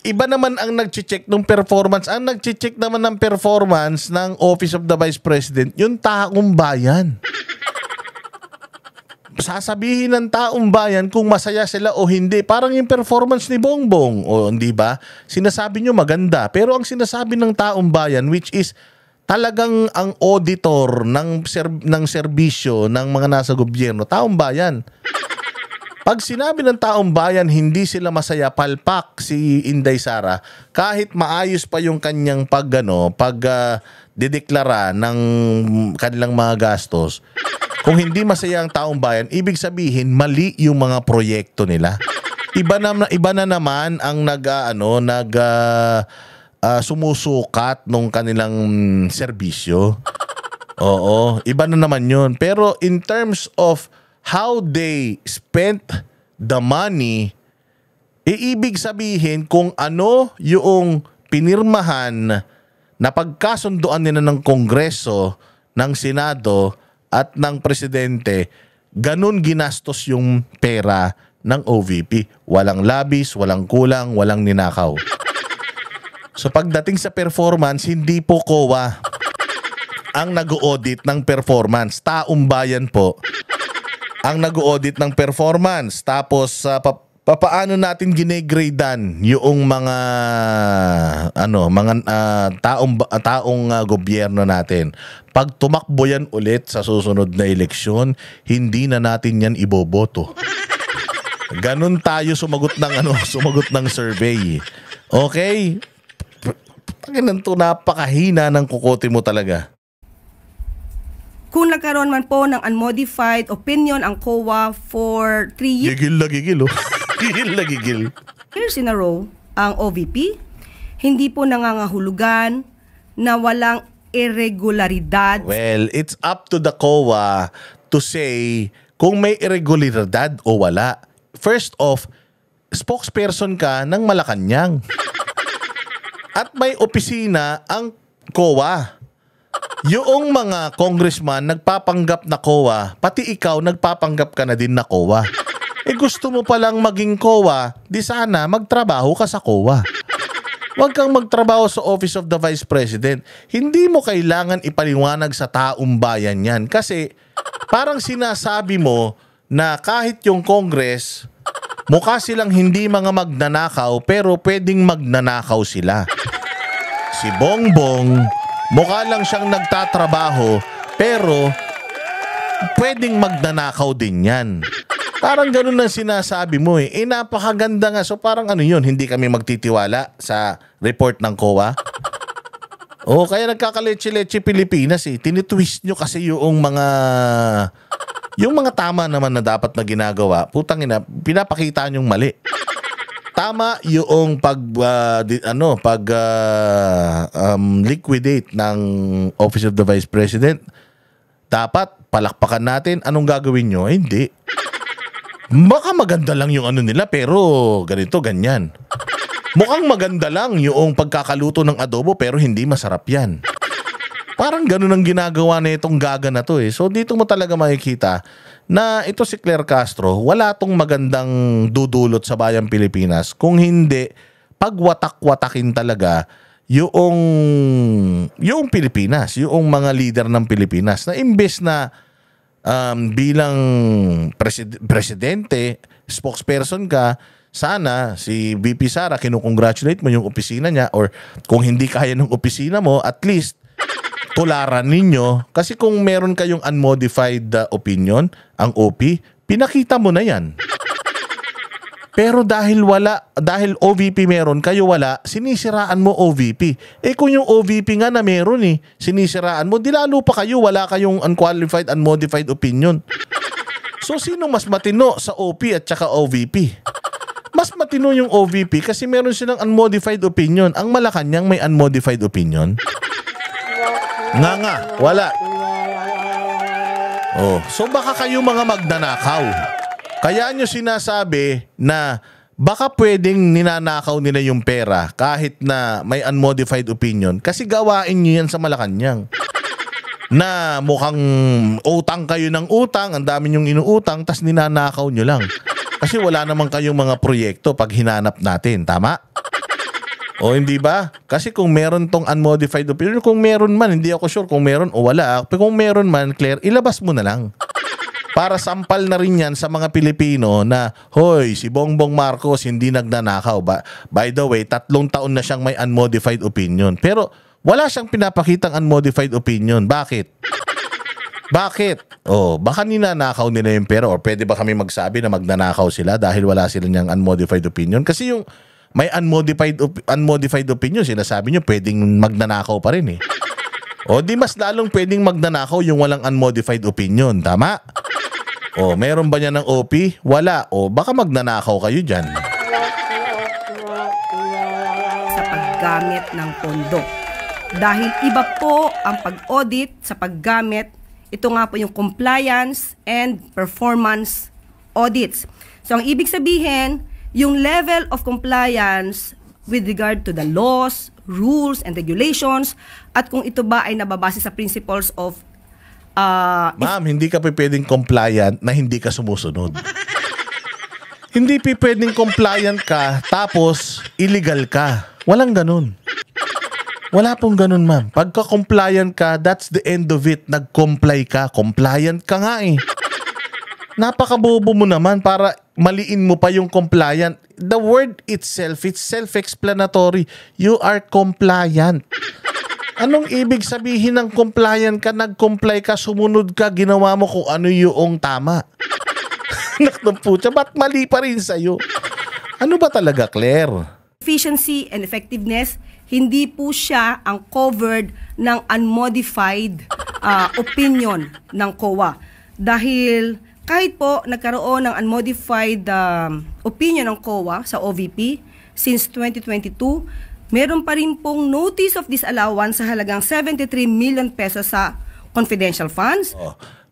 iba naman ang nag-check ng performance. Ang nag-check naman ng performance ng Office of the Vice President, yung taong bayan. sasabihin ng taong bayan kung masaya sila o hindi. Parang yung performance ni Bongbong. O hindi ba? Sinasabi nyo maganda. Pero ang sinasabi ng taong bayan, which is talagang ang auditor ng serbisyo ng mga nasa gobyerno, taong bayan. Pag sinabi ng taong bayan hindi sila masaya, palpak si Inday Sara, kahit maayos pa yung kanyang dideklara ng kanilang mga gastos, kung hindi masaya ang taong bayan, ibig sabihin mali yung mga proyekto nila. Iba na naman ang sumusukat nung kanilang serbisyo. Oo, iba na naman yun. Pero in terms of how they spent the money, ibig sabihin kung ano yung pinirmahan na pagkasunduan nila ng Kongreso, ng Senado at ng Presidente, ganun ginastos yung pera ng OVP. Walang labis, walang kulang, walang ninakaw. So pagdating sa performance, hindi po COA ang nag-audit ng performance. Taong bayan po ang nag-audit ng performance. Tapos paano natin ginegradean yung mga taong gobyerno natin. Pag tumakbo yan ulit sa susunod na eleksyon, hindi na natin yan iboboto. Ganun tayo sumagot ng survey. Okay? Pakinanto, napakahina ng kukote mo talaga. Kung nagkaroon man po ng unmodified opinion ang COA for 3 years, Gigil na gigil, oh. Gigil na gigil. years in a row, ang OVP, hindi po nangangahulugan na walang irregularidad. Well, it's up to the COA to say kung may irregularidad o wala. First off, spokesperson ka ng Malacanang. At may opisina ang COA. Yung mga congressman nagpapanggap na COA, pati ikaw nagpapanggap ka na din na COA. Gusto mo palang maging COA, di sana magtrabaho ka sa COA. Huwag kang magtrabaho sa Office of the Vice President. Hindi mo kailangan ipaliwanag sa taong bayan yan. Kasi parang sinasabi mo na kahit yung Congress, mukha silang hindi mga magnanakaw pero pwedeng magnanakaw sila. Si Bongbong, mukha lang siyang nagtatrabaho pero pwedeng magnanakaw din yan. Parang ganun ang sinasabi mo eh. Napakaganda nga. So parang yun, hindi kami magtitiwala sa report ng COA. Kaya nagkakaleche-leche Pilipinas eh. Tinitwist nyo kasi yung mga tama naman na dapat na ginagawa. Putang ina, pinapakita nyong mali. Tama yung liquidate ng Office of the Vice President. Dapat palakpakan natin. Anong gagawin nyo? Hindi. Baka maganda lang yung nila pero ganito, ganyan. Mukhang maganda lang yung pagkakaluto ng adobo pero hindi masarap yan. Parang ganun ang ginagawa na itong gaga na to eh. So dito mo talaga makikita na ito si Claire Castro, wala tong magandang dudulot sa bayang Pilipinas kung hindi pagwatak-watakin talaga yung Pilipinas, yung mga leader ng Pilipinas na imbes na bilang presidente, spokesperson ka, sana si VP Sara, kinukongratulate mo yung opisina niya, or kung hindi kaya ng opisina mo, at least tularan ninyo. Kasi kung meron kayong unmodified opinion, ang OP, pinakita mo na yan. Pero dahil OVP meron, kayo wala, sinisiraan mo OVP. Kung yung OVP nga na meron sinisiraan mo, di lalo pa kayo, wala kayong unqualified, unmodified opinion. So sino mas matino sa OP at saka OVP? Mas matino yung OVP kasi meron silang unmodified opinion. Ang Malacanang may unmodified opinion. Nga, wala. So baka kayo mga magnanakaw. Kaya nyo sinasabi na baka pwedeng ninanakaw nila yung pera kahit na may unmodified opinion kasi gawain nyo yan sa Malacanang. Na mukhang utang kayo ng utang, ang dami nyong inuutang, tas ninanakaw nyo lang. Kasi wala naman kayong mga proyekto pag hinanap natin, tama? O hindi ba? Kasi kung meron tong unmodified opinion, kung meron man, hindi ako sure kung meron o wala. Pero kung meron man, Claire, ilabas mo na lang. Para sampal na rin yan sa mga Pilipino na, hoy, si Bongbong Marcos hindi nagnanakaw. By the way, 3 taon na siyang may unmodified opinion. Pero wala siyang pinapakitang unmodified opinion. Bakit? Bakit? Baka ninanakaw nila yung pera or pwede ba kami magsabi na magnanakaw sila dahil wala sila niyang unmodified opinion? Kasi yung may unmodified opinion, sinasabi nyo pwedeng magnanakaw pa rin eh. Di mas lalong pwedeng magnanakaw yung walang unmodified opinion. Tama? Meron ba niya ng OP? Wala. Baka magnanakaw kayo dyan. Sa paggamit ng pondo. Dahil iba po ang pag-audit sa paggamit, ito nga po yung compliance and performance audits. So ang ibig sabihin, yung level of compliance with regard to the laws, rules, and regulations, at kung ito ba ay nababase sa principles of Ma'am, hindi ka pwedeng compliant na hindi ka sumusunod. Hindi pwedeng compliant ka tapos illegal ka. Walang ganun. Wala pong ganun, ma'am. Pagka compliant ka, that's the end of it. Nag-comply ka. Compliant ka nga eh. Napakabobo mo naman para maliin mo pa yung compliant. The word itself, it's self-explanatory. You are compliant. Anong ibig sabihin ng compliant ka? Nag-comply ka, sumunod ka, ginawa mo kung ano yung tama. Nakaputya, ba't mali pa rin sa'yo? Ano ba talaga, Claire? Efficiency and effectiveness, hindi po siya ang covered ng unmodified opinion ng COA. Dahil kahit po nagkaroon ng unmodified opinion ng COA sa OVP since 2022, meron pa rin pong notice of disallowance sa halagang 73 million pesos sa confidential funds.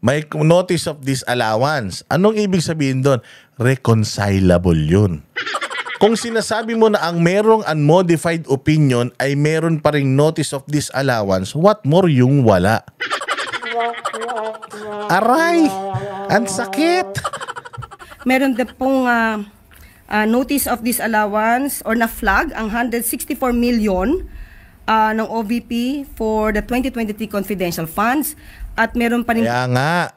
May notice of disallowance. Anong ibig sabihin doon? Reconcilable yun. Kung sinasabi mo na ang merong unmodified opinion ay meron pa ring notice of disallowance, what more yung wala? Aray! Ang sakit! Meron din pong notice of disallowance or na-flag ang 164 million ng OVP for the 2023 confidential funds at meron pa rin... Kaya nga,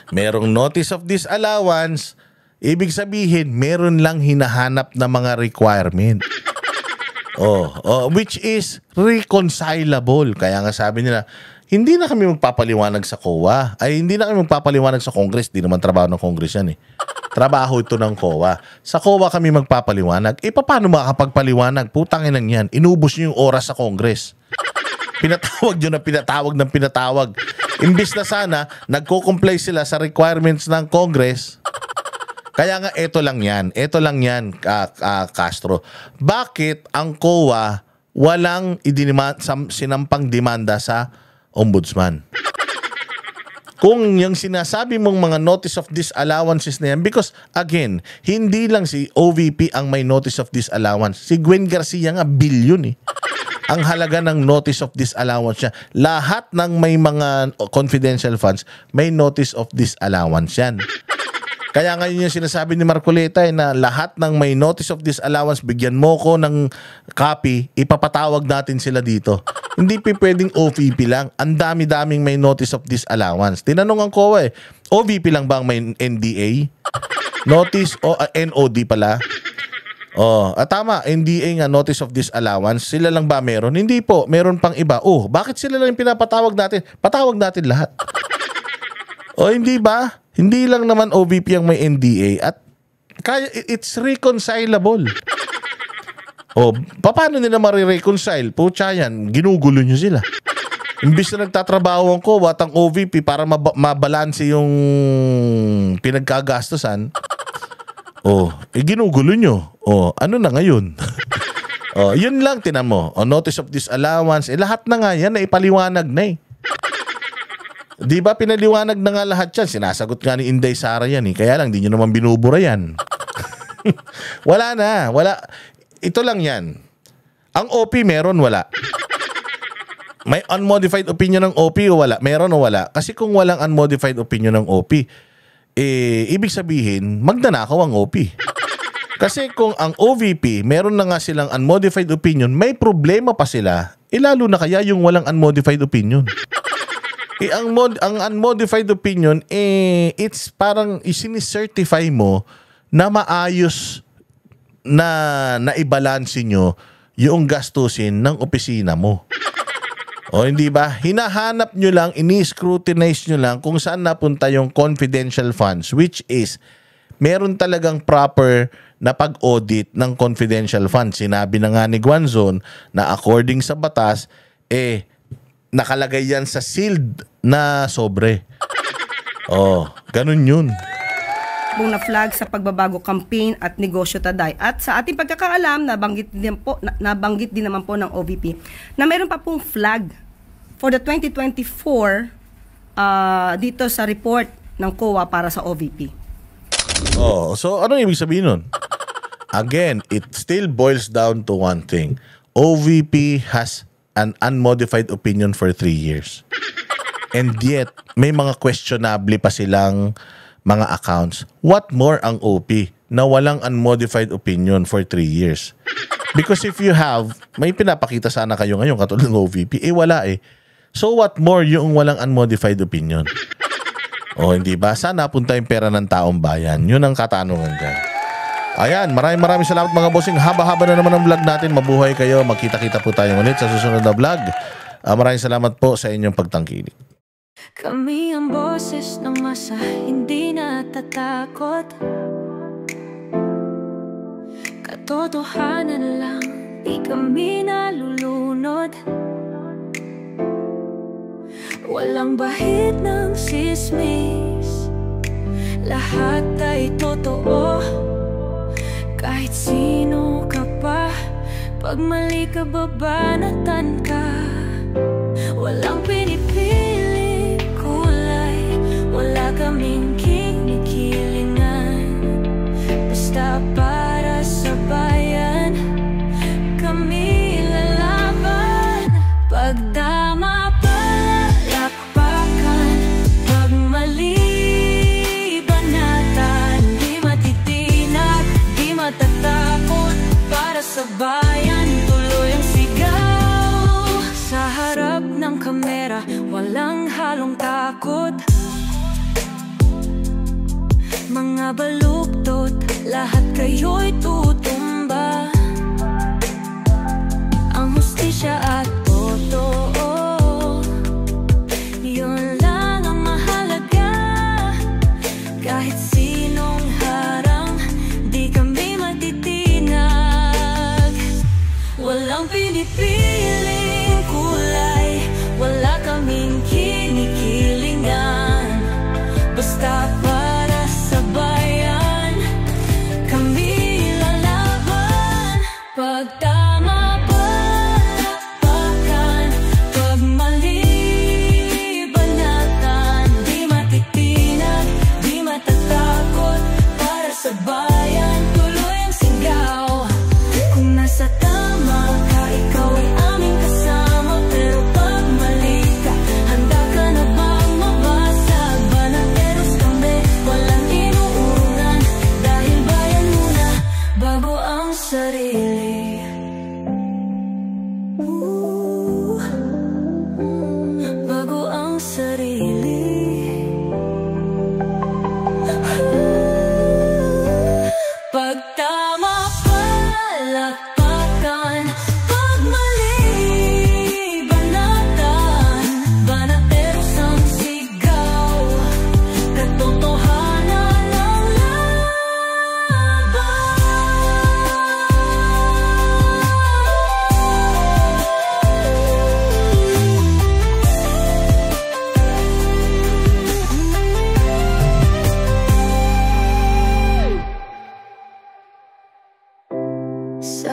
merong notice of disallowance, ibig sabihin, meron lang hinahanap na mga requirement. Which is reconcilable. Kaya nga sabi nila, hindi na kami magpapaliwanag sa COA. Ay, hindi na kami magpapaliwanag sa Congress. Di naman trabaho ng Congress yan eh. Trabaho ito ng COA. Sa COA kami magpapaliwanag. Paano makakapagpaliwanag? Putangin lang yan. Inubos nyo yung oras sa Congress. Pinatawag nyo na pinatawag ng pinatawag. Imbis na sana, nagko-comply sila sa requirements ng Congress. Kaya nga, ito lang yan. Ito lang yan, Castro. Bakit ang COA walang sinampang demanda sa Ombudsman? Kung yung sinasabi mong mga notice of disallowances na yan, because again, hindi lang si OVP ang may notice of disallowance. Si Gwen Garcia nga, billion eh. Ang halaga ng notice of disallowance niya. Lahat ng may mga confidential funds, may notice of disallowance yan. Kaya ngayon yung sinasabi ni Marcoleta na lahat ng may notice of disallowance, bigyan mo ko ng copy, ipapatawag natin sila dito. Hindi pwedeng OVP lang. Ang dami-daming may notice of disallowance. Tinanong ang COA OVP lang ba ang may NDA? Notice o NOD pala? Tama, NDA nga, notice of disallowance. Sila lang ba meron? Hindi po, meron pang iba. Bakit sila lang yung pinapatawag natin? Patawag natin lahat. Hindi ba? Hindi lang naman OVP ang may NDA at kaya it's reconcilable. Paano nila marireconcile? Pucha yan, ginugulo nyo sila. Imbis na nagtatrabaho ang COA at ang OVP para mabalanse yung pinagkagastusan, ginugulo nyo. Ano na ngayon? Yun lang, tinan mo. Notice of disallowance, lahat na nga yan, ipaliwanag na eh. Di ba pinaliwanag na nga lahat yan? Sinasagot nga ni Inday Sara yan eh. Kaya lang, di nyo naman binubura yan. Wala na. Wala. Ito lang yan. Ang OP meron, wala. May unmodified opinion ng OP o wala? Meron o wala? Kasi kung walang unmodified opinion ng OP, ibig sabihin, magnanakaw ang OP. Kasi kung ang OVP, meron na nga silang unmodified opinion, may problema pa sila, lalo na kaya yung walang unmodified opinion. Ang unmodified opinion, it's parang isinicertify mo na maayos na ibalanse nyo yung gastusin ng opisina mo. O hindi ba? Hinahanap nyo lang, ini-scrutinize nyo lang kung saan napunta yung confidential funds, which is meron talagang proper na pag-audit ng confidential funds. Sinabi na nga ni Guanzon na according sa batas, nakalagay yan sa sealed na sobre. Ganun yun. Na flag sa pagbabago campaign at negosyo taday. At sa ating pagkakaalam, nabanggit din naman po ng OVP na meron pa pong flag for the 2024 dito sa report ng COA para sa OVP. So ano ibig sabihin nun? Again, it still boils down to one thing. OVP has an unmodified opinion for 3 years. And yet, may mga questionable pa silang mga accounts. What more ang OP na walang unmodified opinion for 3 years? Because if you have, may pinapakita sana kayo ngayon katulad ng OVP, wala So what more yung walang unmodified opinion? Hindi ba? Saan napunta yung pera ng taong bayan? Yun ang katanungan dyan. Ayan, maraming salamat mga bossing. Haba-haba na naman ang vlog natin. Mabuhay kayo. Magkita-kita po tayo ulit sa susunod na vlog. Maraming salamat po sa inyong pagtangkilik. Kami ang boses ng masa, hindi natatakot. Katotohanan lang, di kami nalulunod. Walang bahid ng sismis, lahat ay totoo. Kahit sino ka pa, pag mali ka babanatan ka. Walang pinipili kulay, wala kaming kinikilingan. Basta para sa bayan, kami lalaban. Pag tama palakpakan, pag mali banatan. Di matitinag, di matatakot, para sa bayan tuloy ang sigaw. Sa harap ng kamera, walang halong takot. Mga baluktot, lahat kayo'y tutumba. Ang hustisya at totoo, yun lang ang mahalaga. Kahit sinong harang, di kami matitinag. Walang pinipiling kulay, wala kaming kinikilingan. Basta para sa bayan, kami lalaban. Pag tama palakpakan, pag mali banatan. Di matitinag, di matatakot, para sa bayan tuloy ang sigaw. Kung nasa tama ka, ikaw ay aming kasama. Pero pag mali ka, handa ka na bang mabasag? Banateros kami, walang inuuran. Dahil bayan muna, bago ang sarili. Bago ang sarili. Pag tama palakpakan, pag mali banatan. Banateros ang sigaw, katotohanan ang laban. Sa